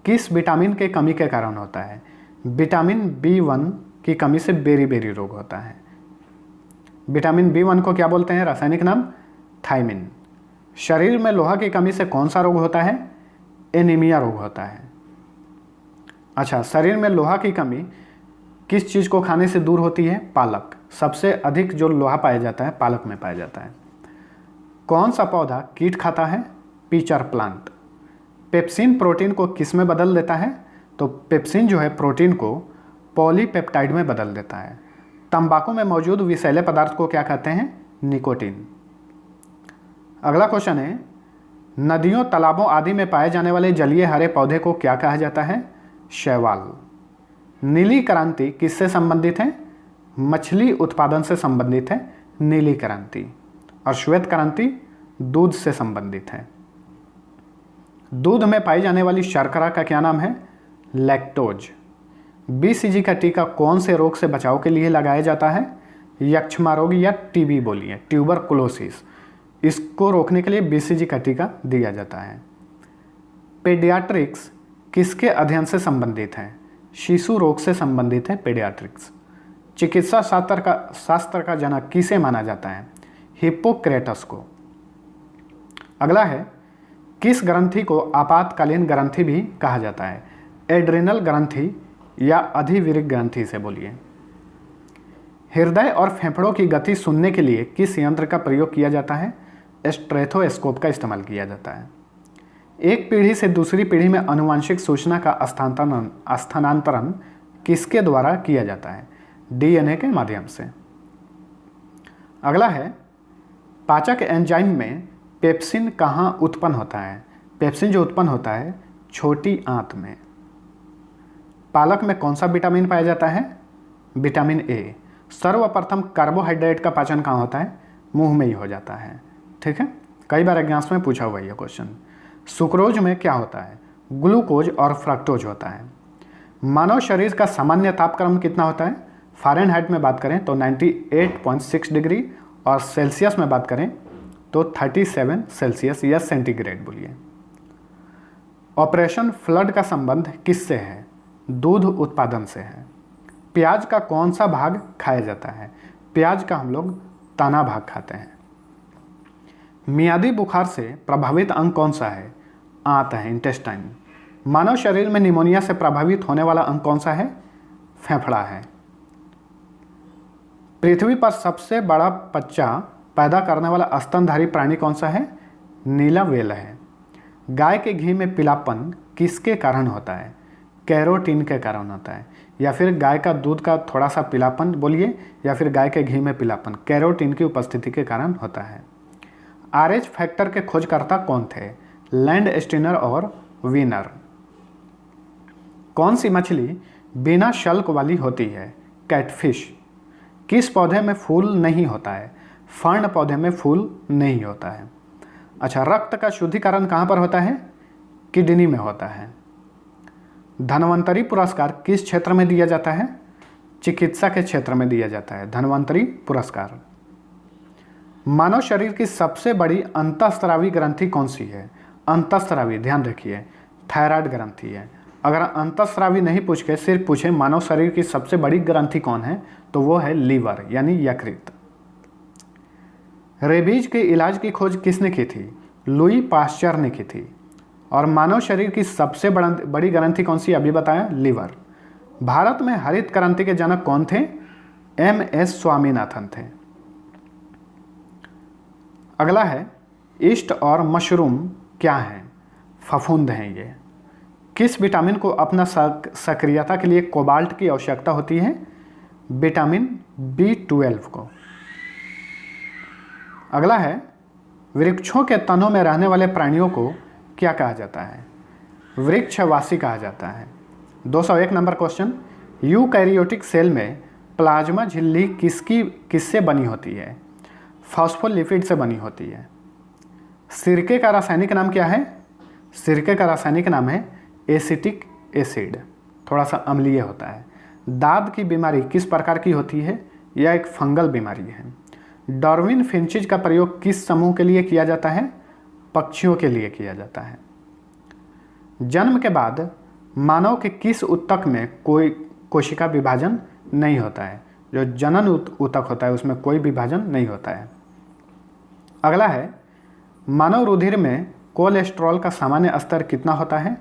किस विटामिन के कमी के कारण होता है? विटामिन B1 की कमी से बेरी रोग होता है। विटामिन B1 को क्या बोलते हैं? रासायनिक नाम थायमिन। शरीर में लोहा की कमी से कौन सा रोग होता है? एनीमिया रोग होता है। अच्छा, शरीर में लोहा की कमी किस चीज़ को खाने से दूर होती है? पालक। सबसे अधिक जो लोहा पाया जाता है पालक में पाया जाता है। कौन सा पौधा कीट खाता है? Pitcher plant. पेप्सिन प्रोटीन को किस में बदल देता है? तो पेप्सिन जो है प्रोटीन को पॉलीपेप्टाइड में बदल देता है। तंबाकू में मौजूद विषैले पदार्थ को क्या कहते हैं? निकोटीन। अगला क्वेश्चन है, नदियों, तालाबों आदि में पाए जाने वाले जलीय हरे पौधे को क्या कहा जाता है? शैवाल। नीली क्रांति किससे संबंधित है? मछली उत्पादन से संबंधित है नीली क्रांति। और श्वेत क्रांति दूध से संबंधित है। दूध में पाई जाने वाली शर्करा का क्या नाम है? लैक्टोज। BCG का टीका कौन से रोग से बचाव के लिए लगाया जाता है? यक्ष्मा रोग या TB बोलिए, ट्यूबरकुलोसिस। इसको रोकने के लिए BCG का टीका दिया जाता है। पेडियाट्रिक्स किसके अध्ययन से संबंधित है? शिशु रोग से संबंधित है पेडियाट्रिक्स। चिकित्सा शास्त्र का जनक किसे माना जाता है? हिप्पोक्रेटस को। अगला है, किस ग्रंथि को आपातकालीन ग्रंथि भी कहा जाता है? एड्रिनल ग्रंथि या अधिविरिक ग्रंथि से बोलिए। हृदय और फेफड़ों की गति सुनने के लिए किस यंत्र का प्रयोग किया जाता है? स्टेथोस्कोप का इस्तेमाल किया जाता है। एक पीढ़ी से दूसरी पीढ़ी में आनुवंशिक सूचना का स्थानांतरण किसके द्वारा किया जाता है? DNA के माध्यम से। अगला है, पाचक एंजाइम में पेप्सिन कहाँ उत्पन्न होता है? पेप्सिन जो उत्पन्न होता है छोटी आंत में। पालक में कौन सा विटामिन पाया जाता है? Vitamin A। सर्वप्रथम कार्बोहाइड्रेट का पाचन कहाँ होता है? मुंह में ही हो जाता है। ठीक है, कई बार एग्जाम्स में पूछा हुआ ये क्वेश्चन। सुक्रोज में क्या होता है? ग्लूकोज और फ्रक्टोज होता है। मानव शरीर का सामान्य तापक्रम कितना होता है? फ़ारेनहाइट में बात करें तो 98.6 डिग्री और सेल्सियस में बात करें तो 37 सेल्सियस या सेंटीग्रेड बोलिए। ऑपरेशन फ्लड का संबंध किससे है? दूध उत्पादन से है। प्याज का कौन सा भाग खाया जाता है? प्याज का हम लोग तना भाग खाते हैं। मियादी बुखार से प्रभावित अंग कौन सा है? आंत है, इंटेस्टाइन। मानव शरीर में निमोनिया से प्रभावित होने वाला अंग कौन सा है? फेफड़ा है। पृथ्वी पर सबसे बड़ा बच्चा पैदा करने वाला स्तनधारी प्राणी कौन सा है? नीला व्हेल है। गाय के घी में पीलापन किसके कारण होता है? कैरोटीन के कारण होता है। या फिर गाय का दूध का थोड़ा सा पीलापन बोलिए, या फिर गाय के घी में पीलापन कैरोटीन की उपस्थिति के कारण होता है। RH फैक्टर के खोजकर्ता कौन थे? लैंडस्टीनर और वीनर। कौन सी मछली बिना शल्क वाली होती है? कैटफिश। किस पौधे में फूल नहीं होता है? फर्न पौधे में फूल नहीं होता है। अच्छा, रक्त का शुद्धिकरण कहाँ पर होता है? किडनी में होता है। धन्वंतरी पुरस्कार किस क्षेत्र में दिया जाता है? चिकित्सा के क्षेत्र में दिया जाता है धन्वंतरी पुरस्कार। मानव शरीर की सबसे बड़ी अंतःस्रावी ग्रंथि कौन सी है? अंतःस्रावी, ध्यान रखिए, थायराइड ग्रंथि है। अगर अंतःस्रावी नहीं पूछ के सिर्फ पूछे मानव शरीर की सबसे बड़ी ग्रंथि कौन है, तो वो है लीवर यानी यकृत। रेबीज के इलाज की खोज किसने की थी? लुई पाश्चर ने की थी। और मानव शरीर की सबसे बड़ी ग्रंथि कौन सी? अभी बताया, लीवर। भारत में हरित क्रांति के जनक कौन थे? MS स्वामीनाथन थे। अगला है, ईस्ट और मशरूम क्या हैं? फफूंद हैं ये। किस विटामिन को अपना सक्रियता के लिए कोबाल्ट की आवश्यकता होती है? विटामिन B12 को। अगला है, वृक्षों के तनों में रहने वाले प्राणियों को क्या कहा जाता है? वृक्षवासी कहा जाता है। 201 नंबर क्वेश्चन, यूकैरियोटिक सेल में प्लाज्मा झिल्ली किससे बनी होती है? फॉस्फोलिपिड से बनी होती है। सिरके का रासायनिक नाम क्या है? सिरके का रासायनिक नाम है एसिटिक एसिड, थोड़ा सा अम्लीय होता है। दाद की बीमारी किस प्रकार की होती है? यह एक फंगल बीमारी है। डार्विन फिंचिज का प्रयोग किस समूह के लिए किया जाता है? पक्षियों के लिए किया जाता है। जन्म के बाद मानव के किस ऊतक में कोई कोशिका विभाजन नहीं होता है? जो जनन ऊतक होता है उसमें कोई विभाजन नहीं होता है। अगला है, मानव रुधिर में कोलेस्ट्रॉल का सामान्य स्तर कितना होता है?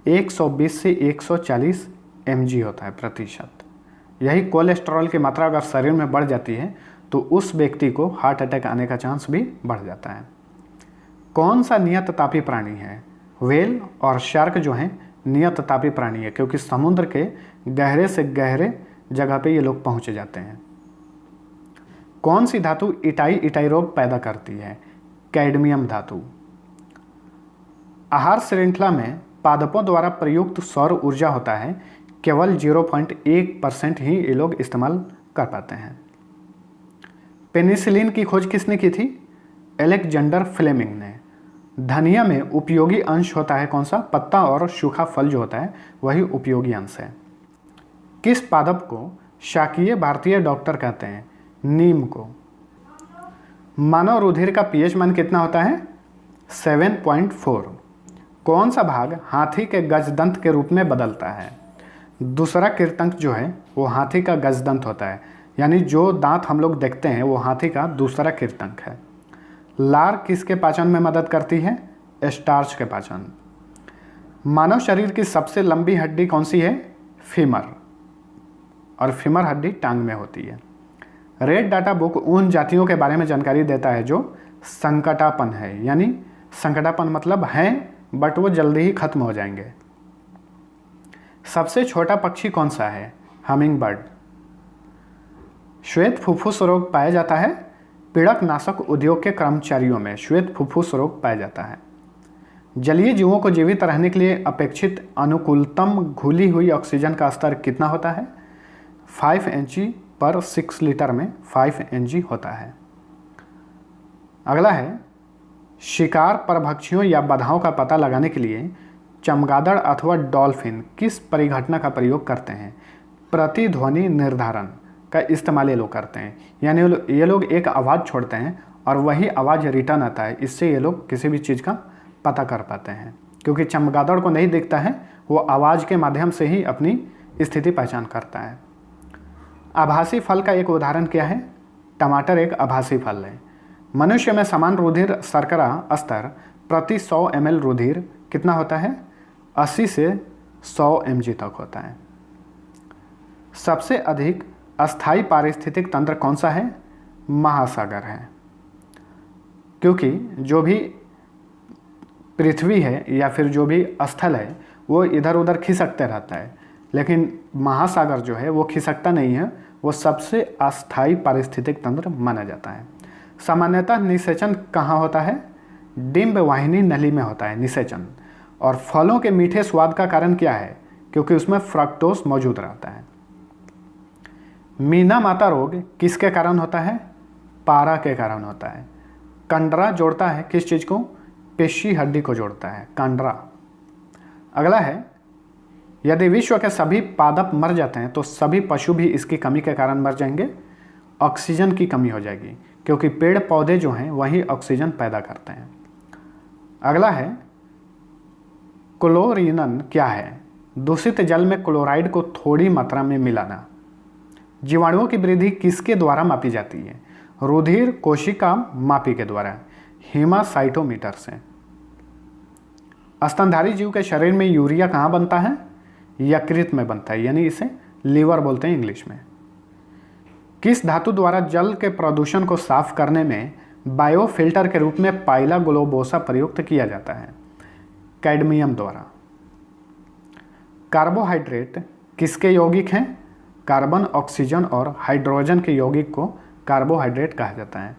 120 से 140 mg होता है प्रतिशत। यही कोलेस्ट्रॉल की मात्रा अगर शरीर में बढ़ जाती है तो उस व्यक्ति को हार्ट अटैक आने का चांस भी बढ़ जाता है। कौन सा नियततापी प्राणी है? व्हेल और शार्क जो हैं नियततापी प्राणी है, क्योंकि समुद्र के गहरे से गहरे जगह पे ये लोग पहुंच जाते हैं। कौन सी धातु इटाई रोग पैदा करती है? कैडमियम धातु। आहार श्रृंखला में पादपों द्वारा प्रयुक्त सौर ऊर्जा होता है, केवल 0.1% ही ये लोग इस्तेमाल कर पाते हैं। पेनिसिलिन की खोज किसने की थी? अलेक्जेंडर फ्लेमिंग ने। धनिया में उपयोगी अंश होता है कौन सा? पत्ता और सूखा फल जो होता है वही उपयोगी अंश है। किस पादप को शाकीय भारतीय डॉक्टर कहते हैं? नीम को। मानव रुधिर का pH मान कितना होता है? 7.4। कौन सा भाग हाथी के गजदंत के रूप में बदलता है? दूसरा कीर्तंक जो है वो हाथी का गजदंत होता है, यानी जो दांत हम लोग देखते हैं वो हाथी का दूसरा कीर्तंक है। लार किसके पाचन में मदद करती है? स्टार्च के पाचन। मानव शरीर की सबसे लंबी हड्डी कौन सी है? फीमर। और फीमर हड्डी टांग में होती है। रेड डाटा बुक उन जातियों के बारे में जानकारी देता है जो संकटापन है, यानी संकटापन मतलब है बट वो जल्दी ही खत्म हो जाएंगे। सबसे छोटा पक्षी कौन सा है? Humming bird. श्वेत फुफ्फुस रोग पाया जाता है? पीड़क नाशक उद्योग के कर्मचारियों में श्वेत फुफ्फुस रोग पाया जाता है। जलीय जीवों को जीवित रहने के लिए अपेक्षित अनुकूलतम घुली हुई ऑक्सीजन का स्तर कितना होता है? 5 Hg पर 6 लीटर में 5 mg होता है। अगला है, शिकार परभक्षियों या बाधाओं का पता लगाने के लिए चमगादड़ अथवा डॉल्फिन किस परिघटना का प्रयोग करते हैं? प्रतिध्वनि निर्धारण का इस्तेमाल ये लोग करते हैं, यानी ये लोग एक आवाज़ छोड़ते हैं और वही आवाज़ रिटर्न आता है। इससे ये लोग किसी भी चीज़ का पता कर पाते हैं, क्योंकि चमगादड़ को नहीं दिखता है, वो आवाज़ के माध्यम से ही अपनी स्थिति पहचान करता है। आभासी फल का एक उदाहरण क्या है? टमाटर एक आभासी फल है। मनुष्य में समान रुधिर शर्करा स्तर प्रति 100 ml रुधिर कितना होता है? 80 से 100 mg तक होता है। सबसे अधिक अस्थायी पारिस्थितिक तंत्र कौन सा है? महासागर है, क्योंकि जो भी पृथ्वी है या फिर जो भी स्थल है वो इधर उधर खिसकते रहता है, लेकिन महासागर जो है वो खिसकता नहीं है, वो सबसे अस्थायी पारिस्थितिक तंत्र माना जाता है। सामान्यतः निषेचन कहाँ होता है? डिंब वाहिनी नली में होता है निषेचन। और फलों के मीठे स्वाद का कारण क्या है? क्योंकि उसमें फ्रक्टोज मौजूद रहता है। मीना माता रोग किसके कारण होता है? पारा के कारण होता है। कंडरा जोड़ता है किस चीज़ को? पेशी हड्डी को जोड़ता है, कंडरा। अगला है, यदि विश्व के सभी पादप मर जाते हैं तो सभी पशु भी इसकी कमी के कारण मर जाएंगे। ऑक्सीजन की कमी हो जाएगी, क्योंकि पेड़ पौधे जो हैं वही ऑक्सीजन पैदा करते हैं। अगला है, क्लोरिनन क्या है? दूषित जल में क्लोराइड को थोड़ी मात्रा में मिलाना। जीवाणुओं की वृद्धि किसके द्वारा मापी जाती है? रुधिर कोशिका मापी के द्वारा, हेमासाइटोमीटर से। स्तनधारी जीव के शरीर में यूरिया कहाँ बनता है? यकृत में बनता है, यानी इसे लीवर बोलते हैं इंग्लिश में। किस धातु द्वारा जल के प्रदूषण को साफ करने में बायोफिल्टर के रूप में पाइला ग्लोबोसा प्रयुक्त किया जाता है? कैडमियम द्वारा। कार्बोहाइड्रेट किसके यौगिक हैं? कार्बन, ऑक्सीजन और हाइड्रोजन के यौगिक को कार्बोहाइड्रेट कहा जाता है।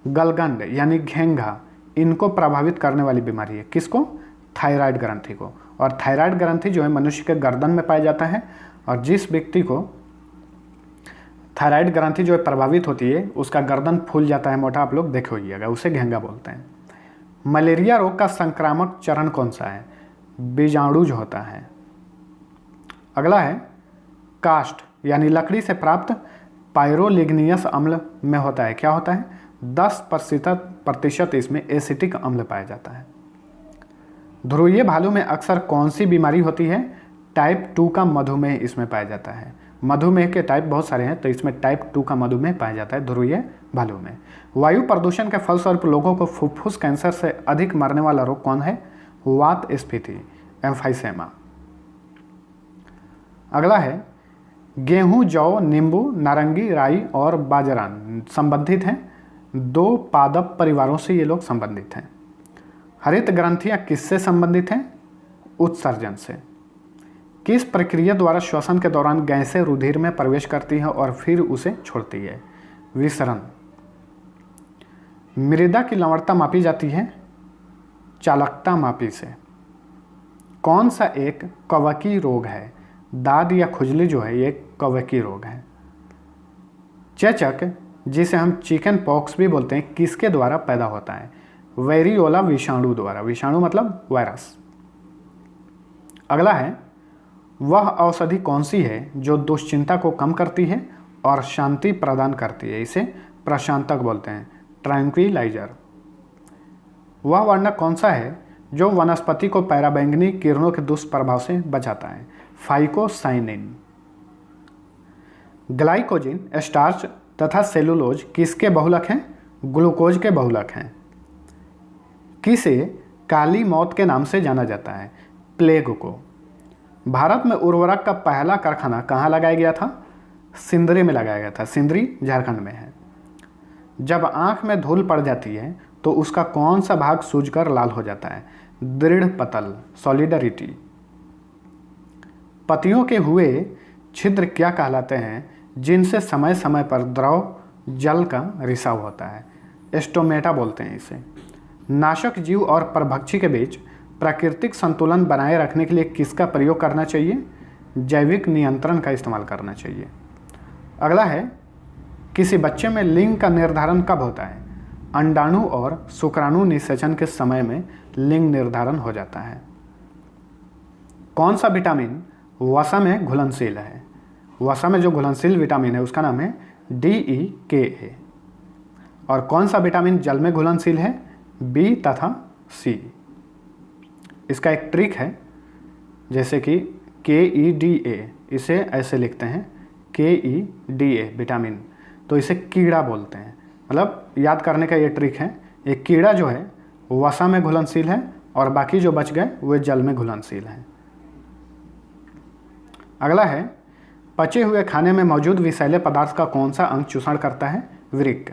गलगंड यानी घेंघा, इनको प्रभावित करने वाली बीमारी है। किसको? थायराइड ग्रंथि को। और थायराइड ग्रंथि जो है मनुष्य के गर्दन में पाया जाता है, और जिस व्यक्ति को थायराइड ग्रंथि जो है प्रभावित होती है उसका गर्दन फूल जाता है मोटा, आप लोग देखे होइएगा, उसे घेंघा बोलते हैं। मलेरिया रोग का संक्रामक चरण कौन सा है? बीजाणु जो होता है। अगला है, काष्ठ यानी लकड़ी से प्राप्त पायरोलिग्नियस अम्ल में होता है, क्या होता है? 10% इसमें एसिटिक अम्ल पाया जाता है। ध्रुवीय भालू में अक्सर कौन सी बीमारी होती है? टाइप 2 का मधुमेह इसमें पाया जाता है। मधुमेह के टाइप बहुत सारे हैं, तो इसमें टाइप 2 का मधुमेह पाया जाता है ध्रुवीय भालू में। वायु प्रदूषण के फलस्वरूप लोगों को फुफ्फुस कैंसर से अधिक मरने वाला रोग कौन है? वात स्फीति, एम्फाइसेमा। अगला है, गेहूं, जौ, नींबू, नारंगी, राई और बाजरा संबंधित हैं। 2 पादप परिवारों से ये लोग संबंधित हैं। हरित ग्रंथियां किससे संबंधित हैं? उत्सर्जन से। किस प्रक्रिया द्वारा श्वसन के दौरान गैसें रुधिर में प्रवेश करती हैं और फिर उसे छोड़ती है? विसरण। मृदा की लवणता मापी जाती है चालकता मापी से। कौन सा एक कवकी रोग है? दाद या खुजली जो है ये कवकी रोग है। चेचक, जिसे हम चिकन पॉक्स भी बोलते हैं, किसके द्वारा पैदा होता है? वेरियोला विषाणु द्वारा। विषाणु मतलब वायरस। अगला है, वह औषधि कौन सी है जो दुश्चिंता को कम करती है और शांति प्रदान करती है? इसे प्रशांतक बोलते हैं, ट्रैंक्विलाइजर। वह वर्णक कौन सा है जो वनस्पति को पैराबैंगनी किरणों के दुष्प्रभाव से बचाता है? फाइकोसाइनिन। ग्लाइकोजिन, स्टार्च तथा सेलुलोज किसके बहुलक हैं? ग्लूकोज के बहुलक हैं। किसे काली मौत के नाम से जाना जाता है? प्लेग को। भारत में उर्वरक का पहला कारखाना कहाँ लगाया गया था? सिंदरी में लगाया गया था। सिंदरी झारखंड में है। जब आंख में धूल पड़ जाती है तो उसका कौन सा भाग सूजकर लाल हो जाता है? दृढ़ पतल, सॉलिडरिटी। पतियों के हुए छिद्र क्या कहलाते हैं जिनसे समय समय पर द्रव जल का रिसाव होता है? एस्टोमेटा बोलते हैं इसे। नाशक जीव और परभक्षी के बीच प्राकृतिक संतुलन बनाए रखने के लिए किसका प्रयोग करना चाहिए? जैविक नियंत्रण का इस्तेमाल करना चाहिए। अगला है, किसी बच्चे में लिंग का निर्धारण कब होता है? अंडाणु और शुक्राणु निषेचन के समय में लिंग निर्धारण हो जाता है। कौन सा विटामिन वसा में घुलनशील है? वसा में जो घुलनशील विटामिन है उसका नाम है DEKA। और कौन सा विटामिन जल में घुलनशील है? B तथा C। इसका एक ट्रिक है, जैसे कि KEDA, इसे ऐसे लिखते हैं KEDA विटामिन, तो इसे कीड़ा बोलते हैं। मतलब याद करने का ये ट्रिक है, एक कीड़ा जो है वसा में घुलनशील है और बाकी जो बच गए वे जल में घुलनशील हैं। अगला है, पचे हुए खाने में मौजूद विषैले पदार्थ का कौन सा अंग चूषण करता है? वृक्क।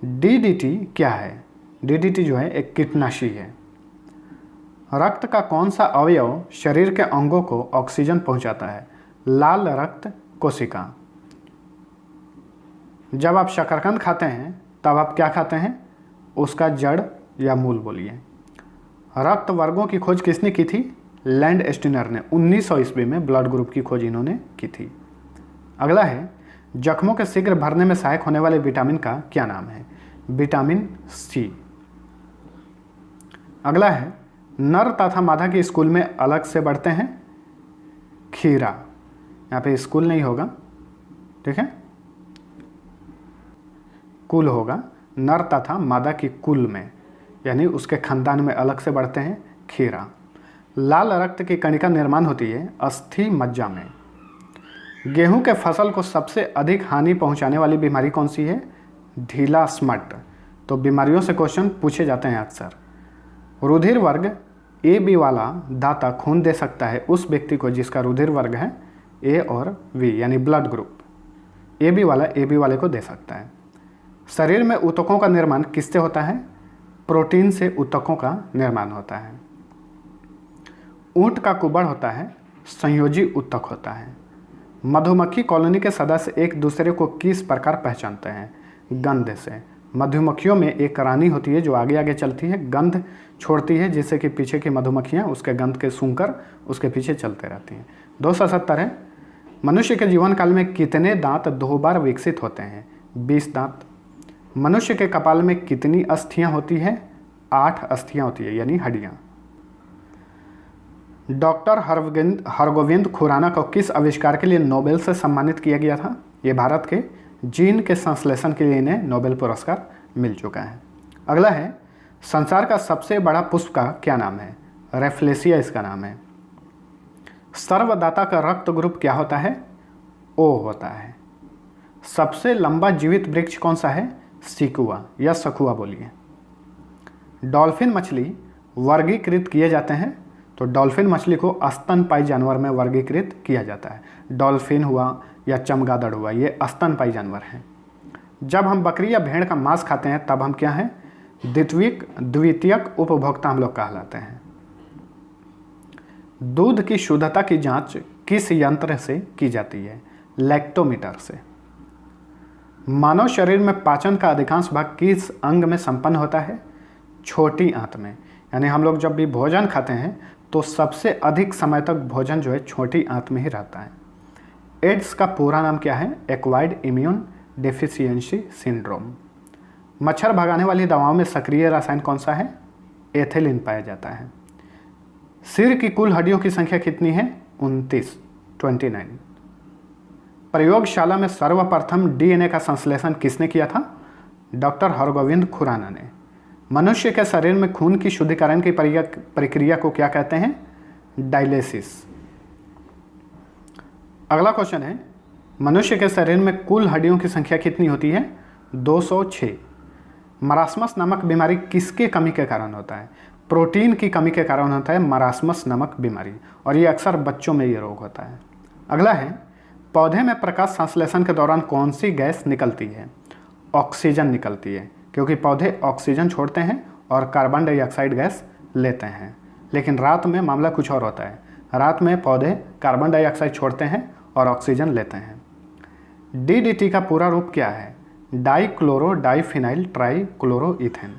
DDT क्या है? DDT जो है एक कीटनाशी है। रक्त का कौन सा अवयव शरीर के अंगों को ऑक्सीजन पहुंचाता है? लाल रक्त कोशिका। जब आप शकरकंद खाते हैं तब आप क्या खाते हैं? उसका जड़ या मूल बोलिए। रक्त वर्गों की खोज किसने की थी? लैंड स्टीनर ने 1900 ईस्वी में ब्लड ग्रुप की खोज इन्होंने की थी। अगला है, जख्मों के शीघ्र भरने में सहायक होने वाले विटामिन का क्या नाम है? Vitamin C। अगला है, नर तथा मादा के स्कूल में अलग से बढ़ते हैं? खीरा। यहाँ पे स्कूल नहीं होगा, ठीक है, कुल होगा। नर तथा मादा की कुल में, यानी उसके खानदान में अलग से बढ़ते हैं खीरा। लाल रक्त की कणिका निर्माण होती है अस्थि मज्जा में। गेहूं के फसल को सबसे अधिक हानि पहुंचाने वाली बीमारी कौन सी है? ढीला स्मट। तो बीमारियों से क्वेश्चन पूछे जाते हैं अक्सर। रुधिर वर्ग AB वाला दाता खून दे सकता है उस व्यक्ति को जिसका रुधिर वर्ग है A और V, यानी ब्लड ग्रुप। AB वाला AB वाले को दे सकता है। शरीर में ऊतकों का निर्माण किससे होता है? प्रोटीन से ऊतकों का निर्माण होता है। ऊंट का कुबड़ होता है संयोजी ऊतक होता है। मधुमक्खी कॉलोनी के सदस्य एक दूसरे को किस प्रकार पहचानते हैं? गंध से। मधुमक्खियों में एक रानी होती है जो आगे आगे चलती है, गंध छोड़ती है, जिससे कि पीछे की मधुमक्खियां उसके गंध के सूंघकर उसके पीछे चलते रहती हैं। 270 है, मनुष्य के जीवन काल में कितने दांत 2 बार विकसित होते हैं? 20 दांत। मनुष्य के कपाल में कितनी अस्थियां होती है? 8 अस्थियां होती है, यानी हड्डियां। डॉक्टर हरगोविंद खुराना को किस आविष्कार के लिए नोबेल से सम्मानित किया गया था? ये भारत के जीन के संश्लेषण के लिए इन्हें नोबेल पुरस्कार मिल चुका है। अगला है, संसार का सबसे बड़ा पुष्प का क्या नाम है? रेफ्लेसिया इसका नाम है। सर्वदाता का रक्त ग्रुप क्या होता है? O होता है। सबसे लंबा जीवित वृक्ष कौन सा है? सिकुआ या सखुआ बोलिए। डॉल्फिन मछली वर्गीकृत किए जाते हैं, तो डॉल्फिन मछली को स्तनपायी जानवर में वर्गीकृत किया जाता है। डॉल्फिन हुआ या चमगादड़ हुआ, ये स्तनपायी जानवर हैं। जब हम बकरी या भेड़ का मांस खाते हैं तब हम क्या हैं? द्वितीयक उपभोक्ता हम लोग कहलाते हैं। दूध की शुद्धता की जांच किस यंत्र से की जाती है? लैक्टोमीटर से। मानव शरीर में पाचन का अधिकांश भाग किस अंग में संपन्न होता है? छोटी आंत में। यानी हम लोग जब भी भोजन खाते हैं तो सबसे अधिक समय तक भोजन जो है छोटी आंत में ही रहता है। एड्स का पूरा नाम क्या है? Acquired immune deficiency syndrome. मच्छर भगाने वाली दवाओं में सक्रिय रसायन कौन सा है? एथिलीन पाया जाता है। सिर की कुल हड्डियों की संख्या कितनी है? 29। प्रयोगशाला में सर्वप्रथम DNA का संश्लेषण किसने किया था? डॉक्टर हरगोविंद खुराना ने। मनुष्य के शरीर में खून की शुद्धिकरण की प्रक्रिया को क्या कहते हैं? डायलिसिस। अगला क्वेश्चन है, मनुष्य के शरीर में कुल हड्डियों की संख्या कितनी होती है? 206। मरास्मस नामक बीमारी किसके कमी के कारण होता है? प्रोटीन की कमी के कारण होता है मरास्मस नामक बीमारी, और ये अक्सर बच्चों में ये रोग होता है। अगला है, पौधे में प्रकाश संश्लेषण के दौरान कौन सी गैस निकलती है? ऑक्सीजन निकलती है, क्योंकि पौधे ऑक्सीजन छोड़ते हैं और कार्बन डाइऑक्साइड गैस लेते हैं। लेकिन रात में मामला कुछ और होता है। रात में पौधे कार्बन डाइऑक्साइड छोड़ते हैं और ऑक्सीजन लेते हैं। DDT का पूरा रूप क्या है? Dichloro diphenyl trichloroethane.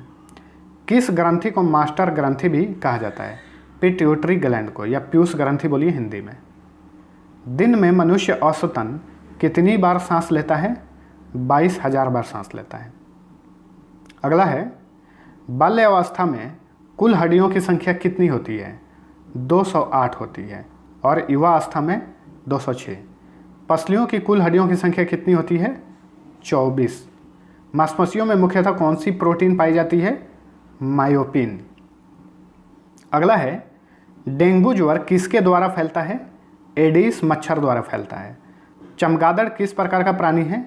किस ग्रंथि को मास्टर ग्रंथि भी कहा जाता है? पिट्यूटरी ग्लैंड को, या पीयूष ग्रंथि बोलिए हिंदी में। दिन में मनुष्य औसतन कितनी बार सांस लेता है? 22,000 बार सांस लेता है। अगला है, बाल्य अवस्था में कुल हड्डियों की संख्या कितनी होती है? 208 होती है और युवा अवस्था में 206। पसलियों की कुल हड्डियों की संख्या कितनी होती है? 24। मांसपेशियों में मुख्यतः कौन सी प्रोटीन पाई जाती है? मायोपिन। अगला है, डेंगू ज्वर किसके द्वारा फैलता है? एडिस मच्छर द्वारा फैलता है। चमगादड़ किस प्रकार का प्राणी है?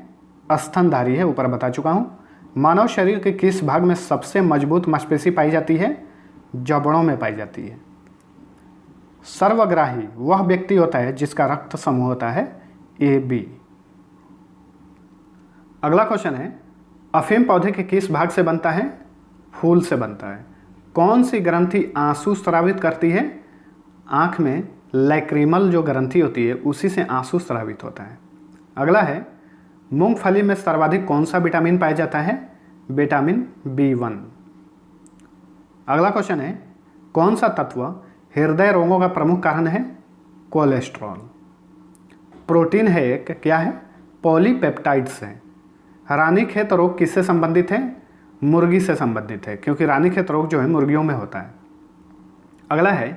स्तनधारी है, ऊपर बता चुका हूँ। मानव शरीर के किस भाग में सबसे मजबूत मांसपेशी पाई जाती है? जबड़ों में पाई जाती है। सर्वग्राही वह व्यक्ति होता है जिसका रक्त समूह होता है AB। अगला क्वेश्चन है, अफीम पौधे के किस भाग से बनता है? फूल से बनता है। कौन सी ग्रंथि आंसू स्रावित करती है? आँख में लैक्रिमल जो ग्रंथि होती है उसी से आंसू स्रावित होता है। अगला है, मूंगफली में सर्वाधिक कौन सा विटामिन पाया जाता है? Vitamin B1। अगला क्वेश्चन है, कौन सा तत्व हृदय रोगों का प्रमुख कारण है? कोलेस्ट्रॉल। प्रोटीन है एक, क्या है? पॉलीपेप्टाइड्स है। रानीखेत रोग किससे संबंधित है? मुर्गी से संबंधित है, क्योंकि रानीखेत रोग जो है मुर्गियों में होता है। अगला है,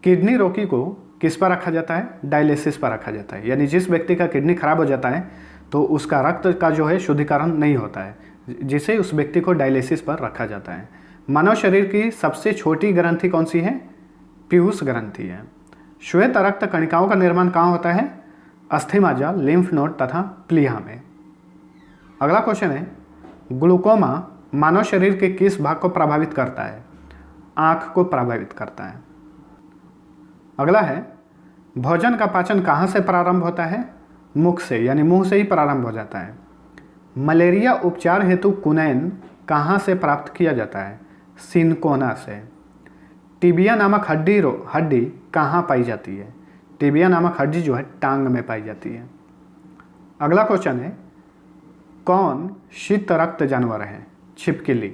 किडनी रोगी को किस पर रखा जाता है? डायलिसिस पर रखा जाता है। यानी जिस व्यक्ति का किडनी खराब हो जाता है तो उसका रक्त का जो है शुद्धिकरण नहीं होता है, जिसे उस व्यक्ति को डायलिसिस पर रखा जाता है। मानव शरीर की सबसे छोटी ग्रंथि कौन सी है? पीयूष ग्रंथि है। श्वेत रक्त कणिकाओं का निर्माण कहाँ होता है? अस्थिमज्जा, लिम्फ नोड तथा प्लीहा में। अगला क्वेश्चन है, ग्लूकोमा मानव शरीर के किस भाग को प्रभावित करता है? आँख को प्रभावित करता है। अगला है, भोजन का पाचन कहाँ से प्रारंभ होता है? मुख से, यानी मुंह से ही प्रारंभ हो जाता है। मलेरिया उपचार हेतु कुनैन कहाँ से प्राप्त किया जाता है? सिनकोना से। टिबिया नामक हड्डी कहाँ पाई जाती है? टिबिया नामक हड्डी जो है टांग में पाई जाती है। अगला क्वेश्चन है, कौन शीत रक्त जानवर है? छिपकली।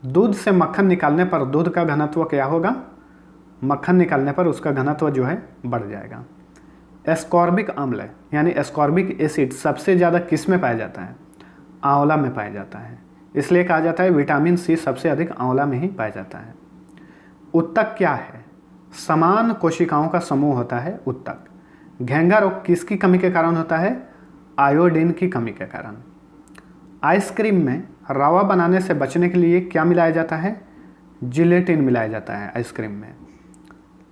दूध से मक्खन निकालने पर दूध का घनत्व क्या होगा? मक्खन निकालने पर उसका घनत्व जो है बढ़ जाएगा। एस्कॉर्बिक अम्ल यानी एस्कॉर्बिक एसिड सबसे ज़्यादा किस में पाया जाता है? आंवला में पाया जाता है। इसलिए कहा जाता है विटामिन C सबसे अधिक आंवला में ही पाया जाता है। उत्तक क्या है? समान कोशिकाओं का समूह होता है उत्तक। घेंगा रोग किसकी कमी के कारण होता है? आयोडीन की कमी के कारण। आइसक्रीम में रवा बनाने से बचने के लिए क्या मिलाया जाता है? जिलेटिन मिलाया जाता है आइसक्रीम में।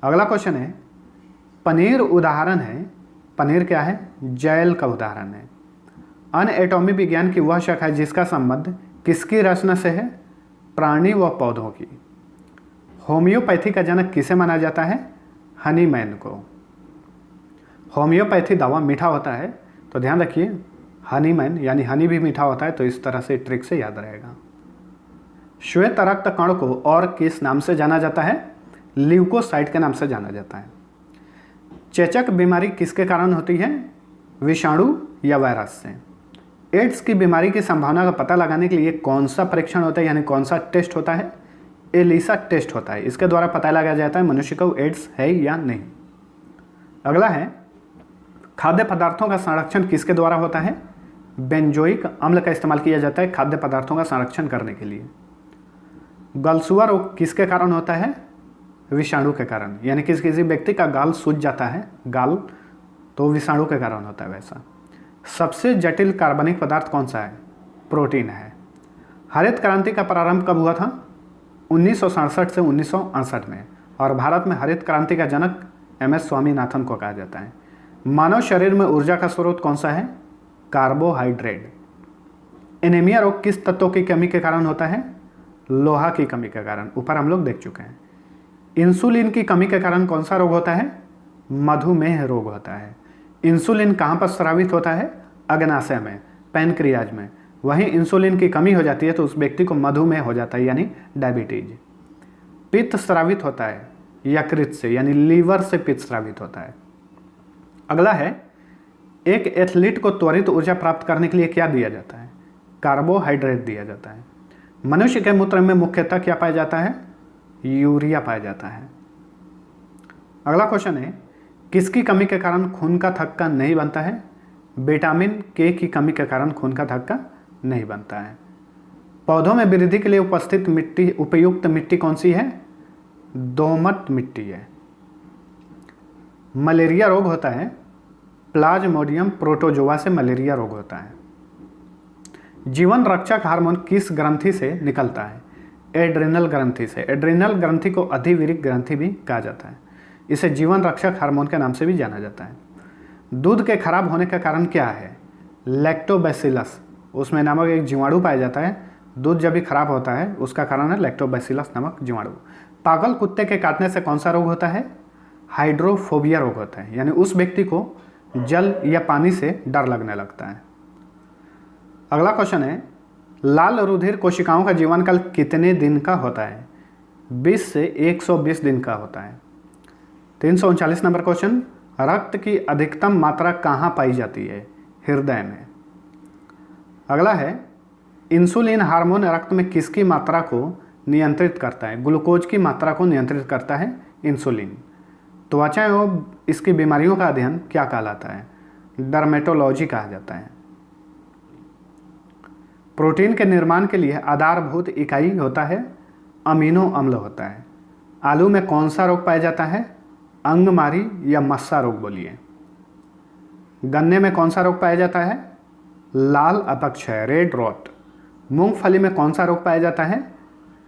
अगला क्वेश्चन है, पनीर उदाहरण है। पनीर क्या है? जैल का उदाहरण है। अनएटॉमी विज्ञान की वह शाखा है जिसका संबंध किसकी रचना से है? प्राणी व पौधों की। होम्योपैथी का जनक किसे माना जाता है? हनीमैन को। होम्योपैथी दवा मीठा होता है, तो ध्यान रखिए हनीमैन यानी हनी भी मीठा होता है, तो इस तरह से ट्रिक से याद रहेगा। श्वेत रक्त कण को और किस नाम से जाना जाता है? ल्यूकोसाइट के नाम से जाना जाता है। चेचक बीमारी किसके कारण होती है? विषाणु या वायरस से। एड्स की बीमारी की संभावना का पता लगाने के लिए कौन सा परीक्षण होता है, यानी कौन सा टेस्ट होता है? एलिसा टेस्ट होता है। इसके द्वारा पता लगाया जाता है मनुष्य को एड्स है या नहीं। अगला है, खाद्य पदार्थों का संरक्षण किसके द्वारा होता है? बेंजोइक अम्ल का इस्तेमाल किया जाता है खाद्य पदार्थों का संरक्षण करने के लिए। गलसुआ रोग किसके कारण होता है? विषाणु के कारण। यानी किसी व्यक्ति का गाल सूज जाता है, गाल, तो विषाणु के कारण होता है वैसा। सबसे जटिल कार्बनिक पदार्थ कौन सा है? प्रोटीन है। हरित क्रांति का प्रारंभ कब हुआ था? 1967 से 1968 में, और भारत में हरित क्रांति का जनक MS स्वामीनाथन को कहा जाता है। मानव शरीर में ऊर्जा का स्रोत कौन सा है? कार्बोहाइड्रेट। एनीमिया रोग किस तत्व की कमी के कारण होता है? लोहा की कमी के कारण, ऊपर हम लोग देख चुके हैं। इंसुलिन की कमी के कारण कौन सा रोग होता है? मधुमेह रोग होता है। इंसुलिन कहाँ पर स्रावित होता है? अग्नाशय में, पैनक्रियाज में। वहीं इंसुलिन की कमी हो जाती है तो उस व्यक्ति को मधुमेह हो जाता है, यानी डायबिटीज। पित्त स्रावित होता है यकृत से, यानी लीवर से पित्त स्रावित होता है। अगला है, एक एथलीट को त्वरित ऊर्जा प्राप्त करने के लिए क्या दिया जाता है? कार्बोहाइड्रेट दिया जाता है। मनुष्य के मूत्र में मुख्यतः क्या पाया जाता है? यूरिया पाया जाता है। अगला क्वेश्चन है, किसकी कमी के कारण खून का थक्का नहीं बनता है? विटामिन के की कमी के कारण खून का थक्का नहीं बनता है। पौधों में वृद्धि के लिए उपयुक्त मिट्टी कौन सी है? दोमट मिट्टी है। मलेरिया रोग होता है, प्लाज्मोडियम प्रोटोजोआ से मलेरिया रोग होता है। जीवन रक्षक हार्मोन किस ग्रंथि से निकलता है? एड्रिनल ग्रंथि से। एड्रिनल ग्रंथि को अधिविरिक ग्रंथि भी कहा जाता है। इसे जीवन रक्षक हार्मोन के नाम से भी जाना जाता है। दूध के खराब होने का कारण क्या है? लैक्टोबैसिलस, उसमें नामक एक जीवाणु पाया जाता है। दूध जब भी खराब होता है उसका कारण है लैक्टोबैसिलस नामक जीवाणु। पागल कुत्ते के काटने से कौन सा रोग होता है? हाइड्रोफोबिया रोग होता है, यानी उस व्यक्ति को जल या पानी से डर लगने लगता है। अगला क्वेश्चन है, लाल रुधिर कोशिकाओं का जीवन काल कितने दिन का होता है? 20 से 120 दिन का होता है। 339 नंबर क्वेश्चन, रक्त की अधिकतम मात्रा कहाँ पाई जाती है? हृदय में। अगला है, इंसुलिन हार्मोन रक्त में किसकी मात्रा को नियंत्रित करता है? ग्लूकोज की मात्रा को नियंत्रित करता है इंसुलिन। त्वचा एवं इसकी बीमारियों का अध्ययन क्या कहलाता है? डर्मेटोलॉजी कहा जाता है। प्रोटीन के निर्माण के लिए आधारभूत इकाई होता है अमीनो अम्ल होता है। आलू में कौन सा रोग पाया जाता है? अंगमारी या मस्सा रोग बोलिए। गन्ने में कौन सा रोग पाया जाता है? लाल अपक्षय, रेड रॉट। मूंगफली में कौन सा रोग पाया जाता है?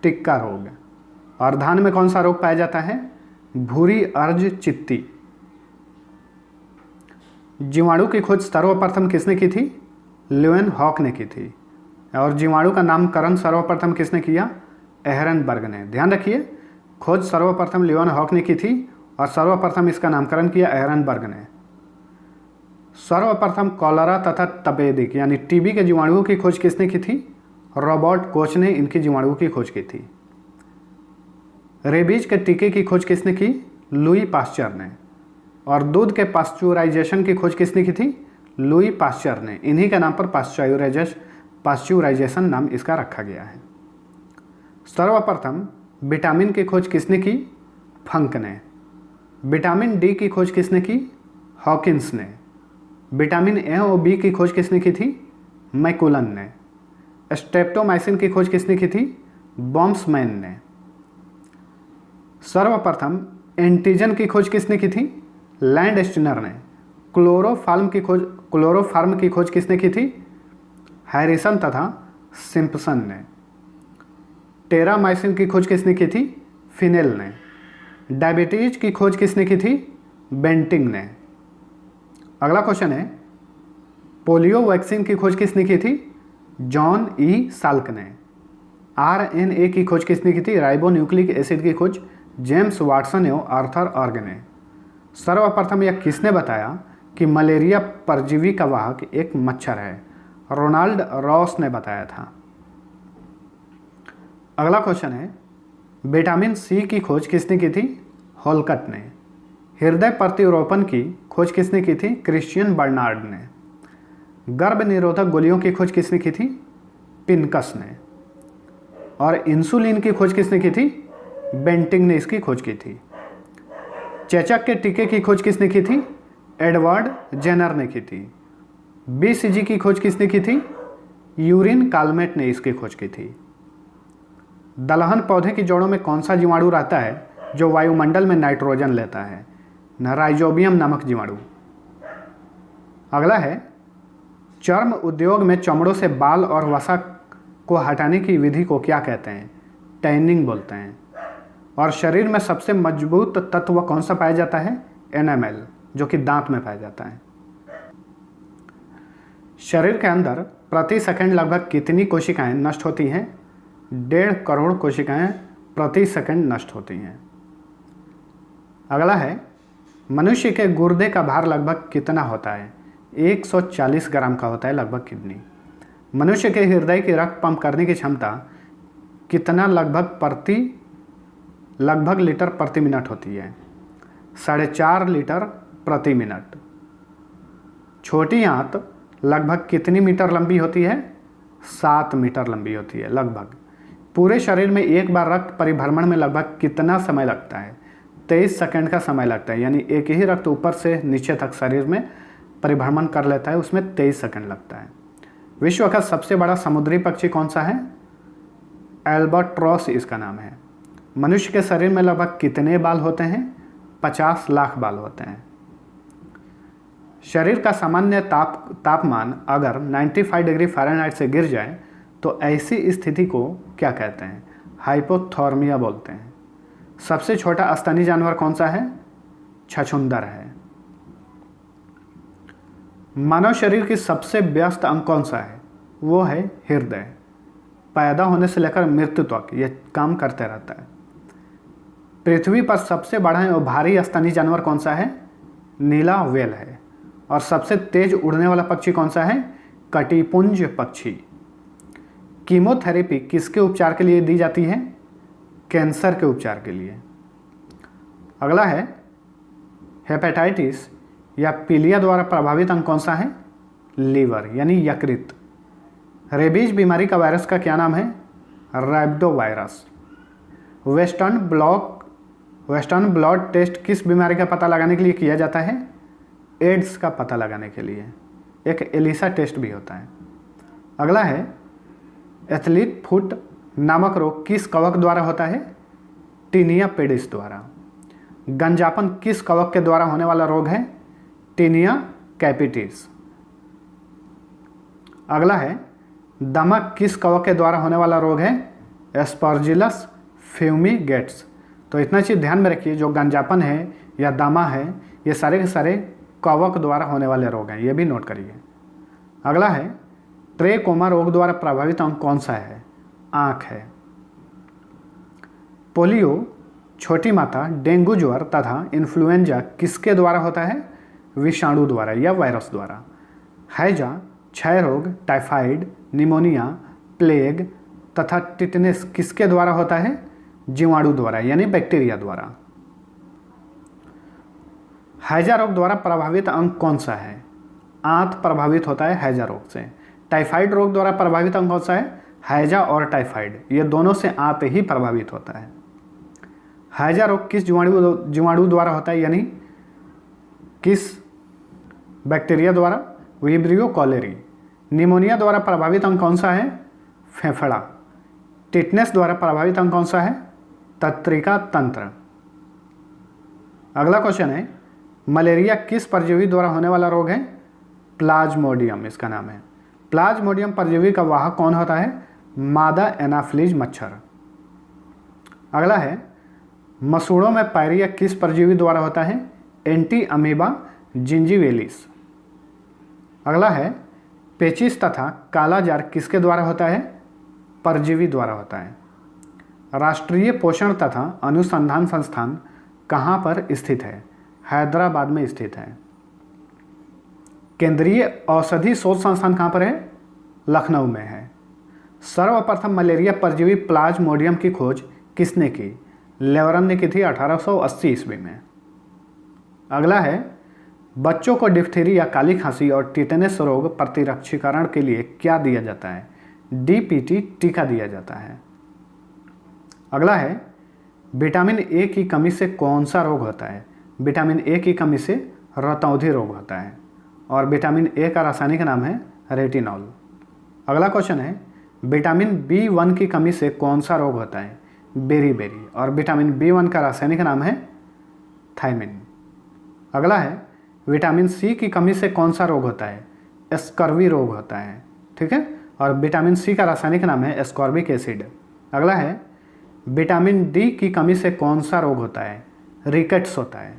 टिक्का रोग। और धान में कौन सा रोग पाया जाता है? भूरी अर्ज चित्ती। जीवाणु की खोज सर्वप्रथम किसने की थी? ल्यूएनहॉक ने की थी। और जीवाणु का नामकरण सर्वप्रथम किसने किया? एहरनबर्ग ने। ध्यान रखिए, खोज सर्वप्रथम ल्यूएनहॉक ने की थी और सर्वप्रथम इसका नामकरण किया एहरनबर्ग ने। सर्वप्रथम कॉलरा तथा तपेदिक यानी टीबी के जीवाणुओं की खोज किसने की थी? रॉबर्ट कोच ने इनकी जीवाणुओं की खोज की थी। रेबीज के टीके की खोज किसने की? लुई पास्चर ने। और दूध के पास्चुराइजेशन की खोज किसने की थी? लुई पास्चर ने। इन्हीं के नाम पर पास्चुराइजेशन नाम इसका रखा गया है। सर्वप्रथम विटामिन की खोज किसने की? फंक ने। विटामिन डी की खोज किसने की? हॉकिंस ने। विटामिन ए और बी की खोज किसने की थी? मैकुलन ने। स्ट्रेप्टोमाइसिन की खोज किसने की थी? बॉम्समैन ने। सर्वप्रथम एंटीजन की खोज किसने की थी? लैंडस्टीनर ने। क्लोरोफार्म की खोज किसने की थी? हैरिसन तथा सिम्पसन ने। टेरामाइसिन की खोज किसने की थी? फिनेल ने। डायबिटीज की खोज किसने की थी? बेंटिंग ने। अगला क्वेश्चन है, पोलियो वैक्सीन की खोज किसने की थी? जॉन ई साल्क ने। आरएनए की खोज किसने की थी? राइबोन्यूक्लिक एसिड की खोज जेम्स वाटसन एवं आर्थर ऑर्ग ने। सर्वप्रथम यह किसने बताया कि मलेरिया परजीवी का वाहक एक मच्छर है? रोनाल्ड रॉस ने बताया था। अगला क्वेश्चन है, विटामिन सी की खोज किसने की थी? होलकट ने। हृदय प्रत्यारोपण की खोज किसने की थी? क्रिश्चियन बर्नार्ड ने। गर्भ निरोधक गोलियों की खोज किसने की थी? पिनकस ने। और इंसुलिन की खोज किसने की थी? बेंटिंग ने इसकी खोज की थी। चेचक के टीके की खोज किसने की थी? एडवर्ड जेनर ने की थी। बीसीजी की खोज किसने की थी? यूरिन काल्मेट ने इसकी खोज की थी। दलहन पौधे की जड़ों में कौन सा जीवाणु रहता है जो वायुमंडल में नाइट्रोजन लेता है? राइजोबियम नामक जीवाणु। अगला है, चर्म उद्योग में चमड़ों से बाल और वसा को हटाने की विधि को क्या कहते हैं? टैनिंग बोलते हैं। और शरीर में सबसे मजबूत तत्व कौन सा पाया जाता है? एनामेल, जो कि दांत में पाया जाता है। शरीर के अंदर प्रति सेकंड लगभग कितनी कोशिकाएं नष्ट होती हैं? 1.5 करोड़ कोशिकाएं प्रति सेकंड नष्ट होती हैं। अगला है, मनुष्य के गुर्दे का भार लगभग कितना होता है? 140 ग्राम का होता है लगभग किडनी। मनुष्य के हृदय की रक्त पंप करने की क्षमता कितना लगभग लीटर प्रति मिनट होती है? 4.5 लीटर प्रति मिनट। छोटी आंत लगभग कितनी मीटर लंबी होती है? 7 मीटर लंबी होती है लगभग। पूरे शरीर में एक बार रक्त परिभ्रमण में लगभग कितना समय लगता है? 23 सेकंड का समय लगता है, यानी एक ही रक्त ऊपर से नीचे तक शरीर में परिभ्रमण कर लेता है, उसमें 23 सेकंड लगता है। विश्व का सबसे बड़ा समुद्री पक्षी कौन सा है? एल्बाट्रॉस इसका नाम है। मनुष्य के शरीर में लगभग कितने बाल होते हैं? 50 लाख बाल होते हैं। शरीर का सामान्य तापमान अगर 95 डिग्री फ़ारेनहाइट से गिर जाए तो ऐसी स्थिति को क्या कहते हैं? हाइपोथर्मिया बोलते हैं। सबसे छोटा स्तनी जानवर कौन सा है? छछूंदर है। मानव शरीर की सबसे व्यस्त अंग कौन सा है? वो है हृदय। पैदा होने से लेकर मृत्यु तक ये काम करते रहता है। पृथ्वी पर सबसे बड़ा और भारी स्तनी जानवर कौन सा है? नीला व्हेल है। और सबसे तेज उड़ने वाला पक्षी कौन सा है? कटिपुंज पक्षी। कीमोथेरेपी किसके उपचार के लिए दी जाती है? कैंसर के उपचार के लिए। अगला है हेपेटाइटिस या पीलिया द्वारा प्रभावित अंग कौन सा है? लीवर यानी यकृत। रेबीज बीमारी का वायरस का क्या नाम है? रैबिडो वायरस। वेस्टर्न ब्लड टेस्ट किस बीमारी का पता लगाने के लिए किया जाता है? एड्स का पता लगाने के लिए। एक एलिसा टेस्ट भी होता है। अगला है एथलीट फुट नामक रोग किस कवक द्वारा होता है? टीनिया पेडिस द्वारा। गंजापन किस कवक के द्वारा होने वाला रोग है? Tinea capitis. अगला है दमा किस कवक के द्वारा होने वाला रोग है? एस्परजिलस फ्यूमिगेट्स। तो इतना चीज़ ध्यान में रखिए, जो गंजापन है या दमा है ये सारे के सारे कवक द्वारा होने वाले रोग हैं, ये भी नोट करिए। अगला है ट्रेकोमा रोग द्वारा प्रभावित अंग कौन सा है? आँख है। पोलियो, छोटी माता, डेंगू ज्वर तथा इन्फ्लुएंजा किसके द्वारा होता है? विषाणु द्वारा या वायरस द्वारा। हैजा, क्षय रोग, टाइफाइड, निमोनिया, प्लेग तथा टिटनेस किसके द्वारा होता है? जीवाणु द्वारा यानी बैक्टीरिया द्वारा। हैजा रोग द्वारा प्रभावित अंग कौन सा है? आंत प्रभावित होता है हैजा रोग से। टाइफाइड रोग द्वारा प्रभावित अंग कौन सा है? हैजा और टाइफाइड, ये दोनों से आंत ही प्रभावित होता है। हैजा रोग किस जीवाणु द्वारा होता है, यानी किस बैक्टीरिया द्वारा? Vibrio cholerae. निमोनिया द्वारा प्रभावित अंग कौन सा है? फेफड़ा। टिटनेस द्वारा प्रभावित अंग कौन सा है? तंत्रिका तंत्र। अगला क्वेश्चन है मलेरिया किस परजीवी द्वारा होने वाला रोग है? प्लाज्मोडियम इसका नाम है। प्लाज्मोडियम परजीवी का वाहक कौन होता है? मादा एनाफ्लीज मच्छर। अगला है मसूड़ों में पायरिया किस परजीवी द्वारा होता है? Anti amoeba gingivalis. अगला है पेचिस तथा काला जार किसके द्वारा होता है? परजीवी द्वारा होता है। राष्ट्रीय पोषण तथा अनुसंधान संस्थान कहाँ पर स्थित है? हैदराबाद में स्थित है। केंद्रीय औषधि शोध संस्थान कहाँ पर है? लखनऊ में है। सर्वप्रथम मलेरिया परजीवी प्लाज्मोडियम की खोज किसने की? लेवरन ने की थी 1880 ईस्वी में। अगला है बच्चों को डिप्थीरिया, काली खांसी और टिटेनस रोग प्रतिरक्षीकरण के लिए क्या दिया जाता है? डीपीटी टीका दिया जाता है। अगला है विटामिन ए की कमी से कौन सा रोग होता है? विटामिन ए की कमी से रतौंधी रोग होता है और विटामिन ए का रासायनिक नाम है रेटिनॉल। अगला क्वेश्चन है विटामिन B1 की कमी से कौन सा रोग होता है? बेरी और विटामिन B1 का रासायनिक नाम है थायमिन। अगला है विटामिन सी की कमी से कौन सा रोग होता है? स्कर्वी रोग होता है, ठीक है, और विटामिन सी का रासायनिक नाम है एस्कॉर्बिक एसिड। अगला है विटामिन डी की कमी से कौन सा रोग होता है? रिकेट्स होता है,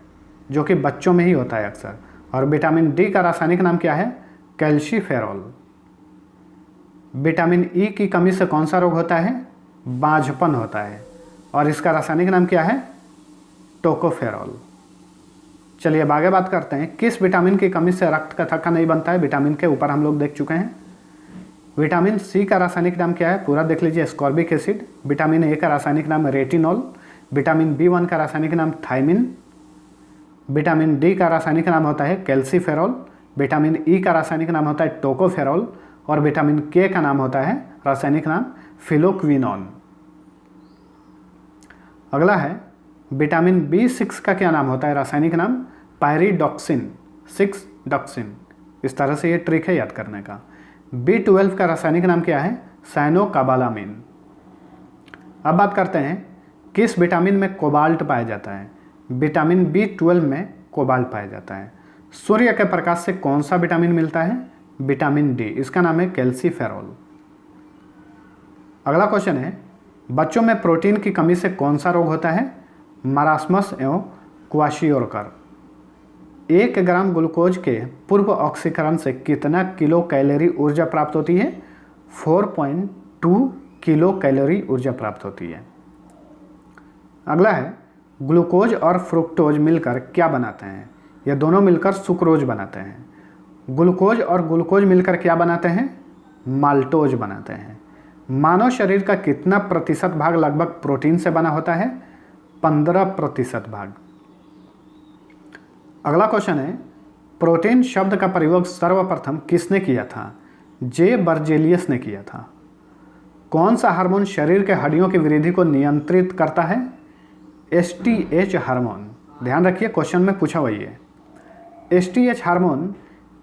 जो कि बच्चों में ही होता है अक्सर, और विटामिन डी का रासायनिक नाम क्या है? कैल्शिफेरॉल। विटामिन ई की कमी से कौन सा रोग होता है? बांझपन होता है और इसका रासायनिक नाम क्या है? टोकोफेरॉल। चलिए अब आगे बात करते हैं किस विटामिन की कमी से रक्त का थक्का नहीं बनता है। विटामिन के ऊपर हम लोग देख चुके हैं। विटामिन सी का रासायनिक नाम क्या है? पूरा देख लीजिए, एस्कॉर्बिक एसिड। विटामिन ए का रासायनिक नाम रेटिनॉल। विटामिन B1 का रासायनिक नाम थायमिन। विटामिन डी का रासायनिक नाम होता है कैल्सीफेरॉल। विटामिन ई का रासायनिक नाम होता है टोकोफेरॉल और विटामिन के का नाम होता है रासायनिक नाम फिलोक्विनोन। अगला है विटामिन B6 का क्या नाम होता है रासायनिक नाम? पायरिडॉक्सिन, 6 डॉक्सिन। इस तरह से ये ट्रिक है याद करने का। B12 का रासायनिक नाम क्या है? साइनोकोबालामिन। अब बात करते हैं किस विटामिन में कोबाल्ट पाया जाता है? विटामिन B12 में कोबाल्ट पाया जाता है। सूर्य के प्रकाश से कौन सा विटामिन मिलता है? विटामिन D, इसका नाम है कैल्सीफेरॉल। अगला क्वेश्चन है बच्चों में प्रोटीन की कमी से कौन सा रोग होता है? मरास्मस एवं क्वाशियोरकर। 1 ग्राम ग्लूकोज के पूर्व ऑक्सीकरण से कितना किलो कैलोरी ऊर्जा प्राप्त होती है? 4.2 किलो कैलोरी ऊर्जा प्राप्त होती है। अगला है ग्लूकोज और फ्रुक्टोज मिलकर क्या बनाते हैं? ये दोनों मिलकर सुक्रोज बनाते हैं। ग्लूकोज और ग्लूकोज मिलकर क्या बनाते हैं? माल्टोज बनाते हैं। मानव शरीर का कितना प्रतिशत भाग लगभग प्रोटीन से बना होता है? 15% भाग। अगला क्वेश्चन है प्रोटीन शब्द का प्रयोग सर्वप्रथम किसने किया था? जे बर्जेलियस ने किया था। कौन सा हार्मोन शरीर के हड्डियों की वृद्धि को नियंत्रित करता है? STH hormone. ध्यान रखिए क्वेश्चन में पूछा वही है। STH हार्मोन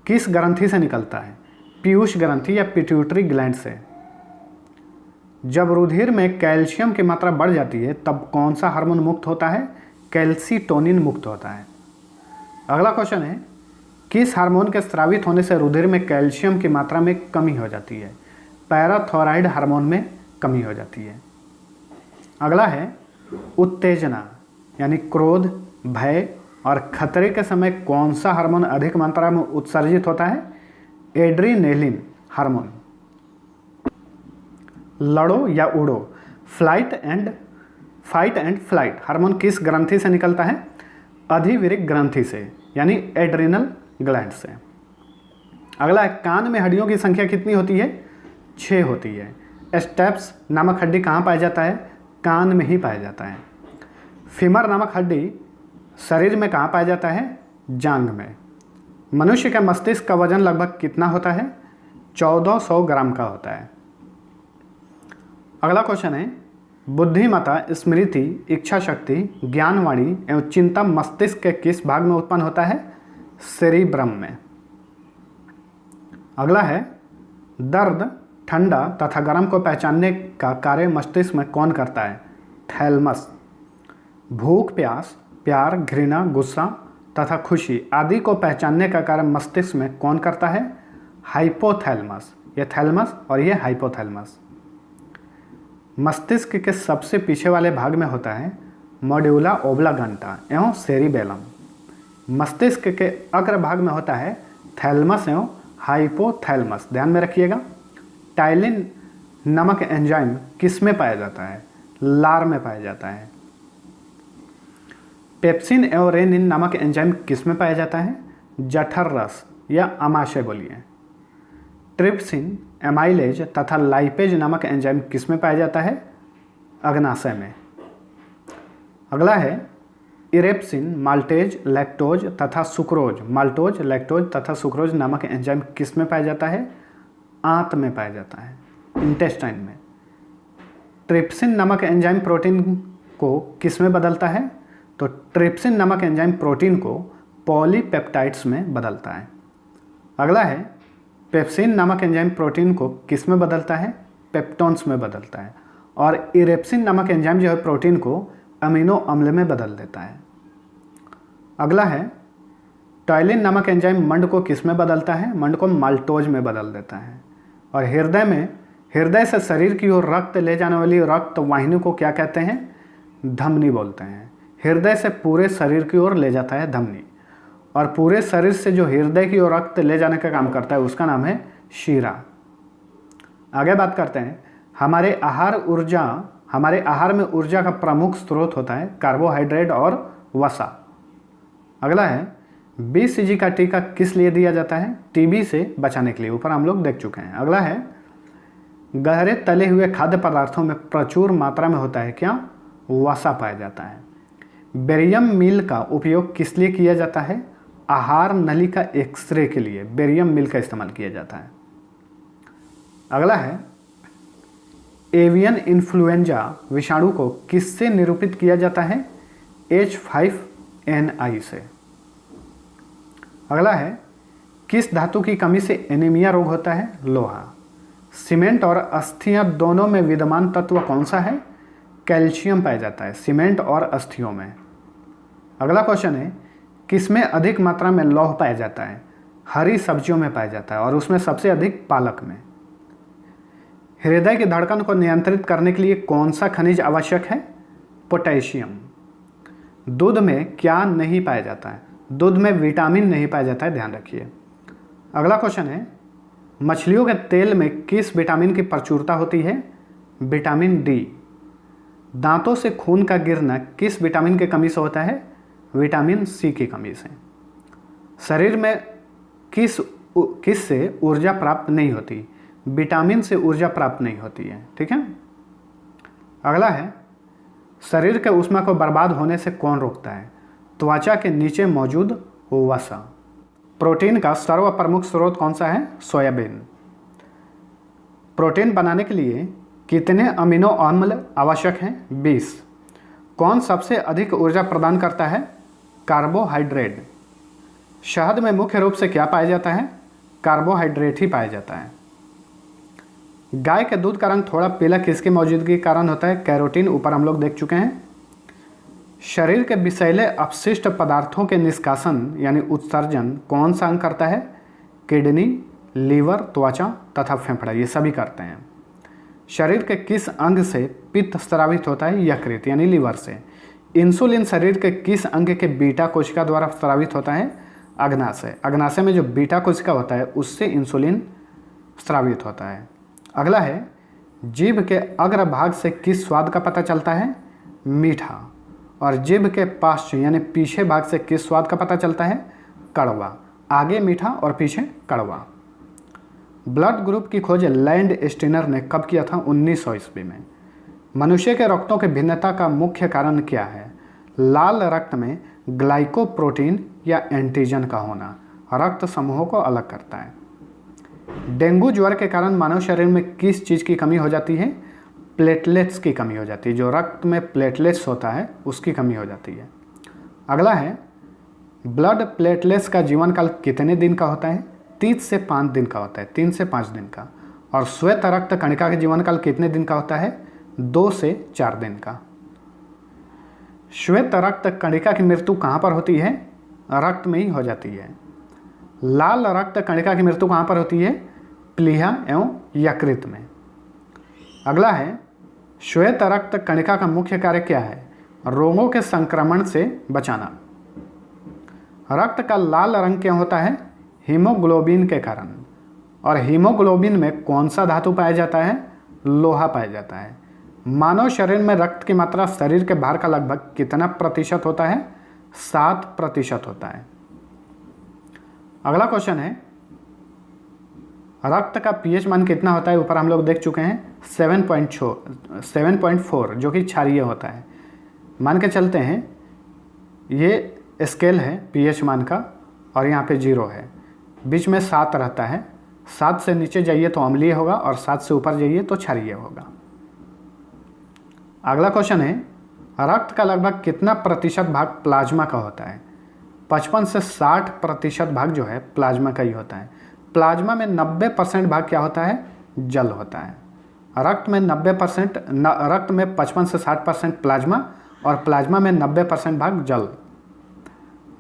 किस ग्रंथि से निकलता है? पीयूष ग्रंथि या पिट्यूटरी ग्लैंड से। जब रुधिर में कैल्शियम की मात्रा बढ़ जाती है तब कौन सा हार्मोन मुक्त होता है? कैल्सीटोनिन मुक्त होता है। अगला क्वेश्चन है किस हार्मोन के स्रावित होने से रुधिर में कैल्शियम की मात्रा में कमी हो जाती है? पैराथायरॉयड हार्मोन में कमी हो जाती है। अगला है उत्तेजना यानी क्रोध, भय और खतरे के समय कौन सा हार्मोन अधिक मात्रा में उत्सर्जित होता है? Adrenaline hormone. लड़ो या उड़ो, फाइट एंड फ्लाइट हार्मोन किस ग्रंथि से निकलता है? अधिविरिक ग्रंथि से यानी एड्रिनल ग्लैंड से। अगला है कान में हड्डियों की संख्या कितनी होती है? 6 होती है। स्टेप्स नामक हड्डी कहाँ पाया जाता है? कान में ही पाया जाता है। फीमर नामक हड्डी शरीर में कहाँ पाया जाता है? जांघ में। मनुष्य के मस्तिष्क का वजन लगभग कितना होता है? 1400 ग्राम का होता है। अगला क्वेश्चन है बुद्धिमत्ता, स्मृति, इच्छा शक्ति, ज्ञानवाणी एवं चिंता मस्तिष्क के किस भाग में उत्पन्न होता है? सेरिब्रम में। अगला है दर्द, ठंडा तथा गर्म को पहचानने का कार्य मस्तिष्क में कौन करता है? थैलमस। भूख, प्यास, प्यार, घृणा, गुस्सा तथा खुशी आदि को पहचानने का कार्य मस्तिष्क में कौन करता है? हाइपोथैलेमस। ये थैलमस और ये हाइपोथैलेमस। मस्तिष्क के सबसे पीछे वाले भाग में होता है मॉड्यूला ओब्लांगेटा एवं सेरिबेलम। मस्तिष्क के अग्र भाग में होता है थैलमस एवं हाइपोथैलेमस। ध्यान में रखिएगा। टाइलिन नामक एंजाइम किस में पाया जाता है? लार में पाया जाता है। पेप्सिन एवं रेनिन नामक एंजाइम किस में पाया जाता है? जठर रस या अमाशय बोलिए। ट्रिप्सिन, एमाइलेज तथा लाइपेज नामक एंजाइम किस में पाया जाता है? अग्नाशय में। अगला है इरेप्सिन, माल्टेज, लैक्टोज तथा सुक्रोज। माल्टोज, लैक्टोज तथा सुक्रोज नामक एंजाइम किस में पाया जाता है? आंत में पाया जाता है, इंटेस्टाइन में। ट्रिप्सिन नामक एंजाइम प्रोटीन को किस में बदलता है? तो ट्रिप्सिन नामक एंजाइम प्रोटीन को पॉलीपेप्टाइड्स में बदलता है। अगला है पेप्सिन नामक एंजाइम प्रोटीन को किस में बदलता है? पेप्टोन्स में बदलता है। और इरेप्सिन नामक एंजाइम जो है प्रोटीन को अमीनो अम्ल में बदल देता है। अगला है टाइलिन नामक एंजाइम मंड को किस में बदलता है? मंड को माल्टोज में बदल देता है। और हृदय से शरीर की ओर रक्त ले जाने वाली रक्त वाहिनी को क्या कहते हैं? धमनी बोलते हैं। हृदय से पूरे शरीर की ओर ले जाता है धमनी। और पूरे शरीर से जो हृदय की ओर रक्त ले जाने का काम करता है उसका नाम है शीरा। आगे बात करते हैं हमारे आहार में ऊर्जा का प्रमुख स्रोत होता है कार्बोहाइड्रेट और वसा। अगला है BCG का टीका किस लिए दिया जाता है? टीबी से बचाने के लिए। ऊपर हम लोग देख चुके हैं। अगला है गहरे तले हुए खाद्य पदार्थों में प्रचुर मात्रा में होता है क्या? वसा पाया जाता है। बेरियम मील का उपयोग किस लिए किया जाता है? आहार नली का एक्सरे के लिए बेरियम मील का इस्तेमाल किया जाता है। अगला है एवियन इन्फ्लुएंजा विषाणु को किससे निरूपित किया जाता है? H5Ni से। अगला है, किस धातु की कमी से एनीमिया रोग होता है? लोहा। सीमेंट और अस्थियां दोनों में विद्यमान तत्व कौन सा है? कैल्शियम पाया जाता है सीमेंट और अस्थियों में। अगला क्वेश्चन है, किसमें अधिक मात्रा में लौह पाया जाता है? हरी सब्जियों में पाया जाता है और उसमें सबसे अधिक पालक में। हृदय की धड़कन को नियंत्रित करने के लिए कौन सा खनिज आवश्यक है? पोटेशियम। दूध में क्या नहीं पाया जाता है? दूध में विटामिन नहीं पाया जाता है, ध्यान रखिए। अगला क्वेश्चन है, मछलियों के तेल में किस विटामिन की प्रचुरता होती है? Vitamin D. दांतों से खून का गिरना किस विटामिन की कमी से होता है? विटामिन सी की कमी से। शरीर में किस से ऊर्जा प्राप्त नहीं होती? विटामिन से ऊर्जा प्राप्त नहीं होती है, ठीक है। अगला है, शरीर के ऊष्मा को बर्बाद होने से कौन रोकता है? त्वचा के नीचे मौजूद वसा। प्रोटीन का सर्वप्रमुख स्रोत कौन सा है? सोयाबीन। प्रोटीन बनाने के लिए कितने अमीनो अम्ल आवश्यक हैं? 20। कौन सबसे अधिक ऊर्जा प्रदान करता है? कार्बोहाइड्रेट। शहद में मुख्य रूप से क्या पाया जाता है? कार्बोहाइड्रेट ही पाया जाता है। गाय के दूध का रंग थोड़ा पीला किसकी मौजूदगी के कारण होता है? कैरोटीन, ऊपर हम लोग देख चुके हैं। शरीर के विषैले अपशिष्ट पदार्थों के निष्कासन यानी उत्सर्जन कौन सा अंग करता है? किडनी, लीवर, त्वचा तथा फेफड़ा, ये सभी करते हैं। शरीर के किस अंग से पित्त स्रावित होता है? यकृत यानी लीवर से। इंसुलिन शरीर के किस अंग के बीटा कोशिका द्वारा स्रावित होता है? अग्नाशय। अग्नाशय में जो बीटा कोशिका होता है उससे इंसुलिन स्रावित होता है। अगला है, जीभ के अग्रभाग से किस स्वाद का पता चलता है? मीठा। और जीभ के पार्श्व यानी पीछे भाग से किस स्वाद का पता चलता है? कड़वा। आगे मीठा और पीछे कड़वा। ब्लड ग्रुप की खोज लैंड स्टीनर ने कब किया था? 1900 ईस्वी में। मनुष्य के रक्तों के भिन्नता का मुख्य कारण क्या है? लाल रक्त में ग्लाइकोप्रोटीन या एंटीजन का होना रक्त समूहों को अलग करता है। डेंगू ज्वर के कारण मानव शरीर में किस चीज़ की कमी हो जाती है? प्लेटलेट्स की कमी हो जाती है। जो रक्त में प्लेटलेट्स होता है उसकी कमी हो जाती है। अगला है, ब्लड प्लेटलेट्स का जीवन काल कितने दिन का होता है? 3 से 5 दिन का होता है, 3 से 5 दिन का। और श्वेत रक्त कणिका का जीवन काल कितने दिन का होता है? 2 से 4 दिन का। श्वेत रक्त कणिका की मृत्यु कहाँ पर होती है? रक्त में ही हो जाती है। लाल रक्त कणिका की मृत्यु कहाँ पर होती है? प्लीहा एवं यकृत में। अगला है, श्वेत रक्त कणिका का मुख्य कार्य क्या है? रोगों के संक्रमण से बचाना। रक्त का लाल रंग क्यों होता है? हीमोग्लोबिन के कारण। और हीमोग्लोबिन में कौन सा धातु पाया जाता है? लोहा पाया जाता है। मानव शरीर में रक्त की मात्रा शरीर के भार का लगभग कितना प्रतिशत होता है? 7% होता है। अगला क्वेश्चन है, रक्त का पीएच मान कितना होता है? ऊपर हम लोग देख चुके हैं 7.4 जो कि क्षारीय होता है। मान के चलते हैं ये स्केल है पीएच मान का और यहाँ पे 0 है, बीच में 7 रहता है। 7 से नीचे जाइए तो अम्लीय होगा और 7 से ऊपर जाइए तो क्षारीय होगा। अगला क्वेश्चन है, रक्त का लगभग कितना प्रतिशत भाग प्लाज्मा का होता है? 55 से 60% भाग जो है प्लाज्मा का ही होता है। प्लाज्मा में 90% भाग क्या होता है? जल होता है। रक्त में 55 से 60% प्लाज्मा और प्लाज्मा में 90% भाग जल।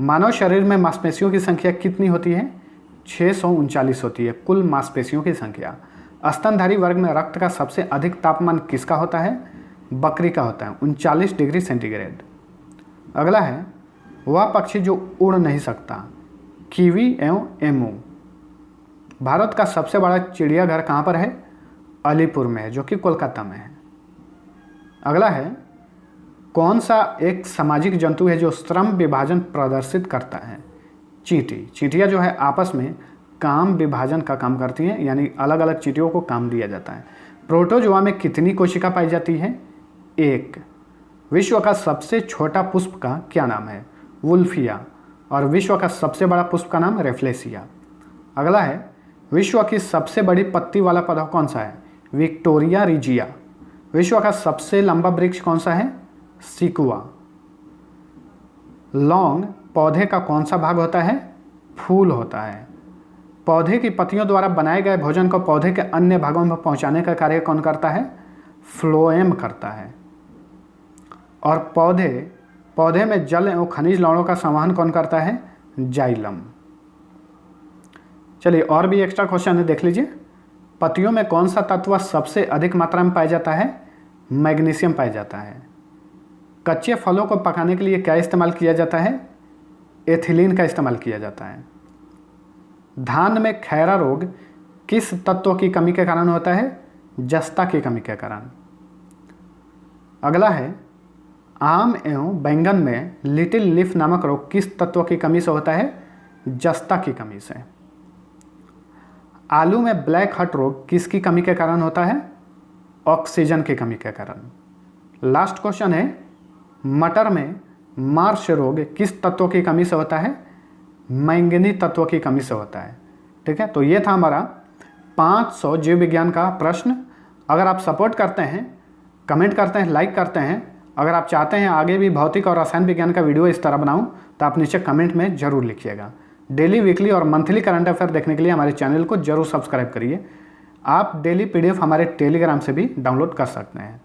मानव शरीर में मांसपेशियों की संख्या कितनी होती है? 639 होती है कुल मांसपेशियों की संख्या। स्तनधारी वर्ग में रक्त का सबसे अधिक तापमान किसका होता है? बकरी का होता है, 39 डिग्री सेंटीग्रेड। अगला है, वह पक्षी जो उड़ नहीं सकता। कीवी एवं एमू। भारत का सबसे बड़ा चिड़ियाघर कहाँ पर है? अलीपुर में है, जो कि कोलकाता में है। अगला है, कौन सा एक सामाजिक जंतु है जो श्रम विभाजन प्रदर्शित करता है? चींटी। चींटियाँ जो है आपस में काम विभाजन का काम करती हैं, यानी अलग अलग चींटियों को काम दिया जाता है। प्रोटोजोआ में कितनी कोशिका पाई जाती है? 1। विश्व का सबसे छोटा पुष्प का क्या नाम है? वुल्फिया। और विश्व का सबसे बड़ा पुष्प का नाम रेफ्लेसिया। अगला है, विश्व की सबसे बड़ी पत्ती वाला पौधा कौन सा है? Victoria regia. विश्व का सबसे लंबा वृक्ष कौन सा है? सिकुआ। लौंग पौधे का कौन सा भाग होता है? फूल होता है। पौधे की पत्तियों द्वारा बनाए गए भोजन को पौधे के अन्य भागों में पहुंचाने का कार्य कौन करता है? फ्लोएम करता है। और पौधे में जल एवं खनिज लवणों का संवहन कौन करता है? जाइलम। चलिए और भी एक्स्ट्रा क्वेश्चन है, देख लीजिए। पत्तियों में कौन सा तत्व सबसे अधिक मात्रा में पाया जाता है? मैग्नीशियम पाया जाता है। कच्चे फलों को पकाने के लिए क्या इस्तेमाल किया जाता है? एथिलीन का इस्तेमाल किया जाता है। धान में खैरा रोग किस तत्व की कमी के कारण होता है? जस्ता की कमी के कारण। अगला है, आम एवं बैंगन में लिटिल लीफ नामक रोग किस तत्व की कमी से होता है? जस्ता की कमी से। आलू में ब्लैक हट रोग किसकी कमी के कारण होता है? ऑक्सीजन की कमी के कारण। लास्ट क्वेश्चन है, मटर में मार्श रोग किस तत्व की कमी से होता है? मैंगनी तत्व की कमी से होता है। ठीक है, तो ये था हमारा 500 जीव विज्ञान का प्रश्न। अगर आप सपोर्ट करते हैं, कमेंट करते हैं, लाइक करते हैं, अगर आप चाहते हैं आगे भी भौतिक और रसायन विज्ञान का वीडियो इस तरह बनाऊं, तो आप नीचे कमेंट में ज़रूर लिखिएगा। डेली, वीकली और मंथली करंट अफेयर देखने के लिए हमारे चैनल को जरूर सब्सक्राइब करिए। आप डेली PDF हमारे टेलीग्राम से भी डाउनलोड कर सकते हैं।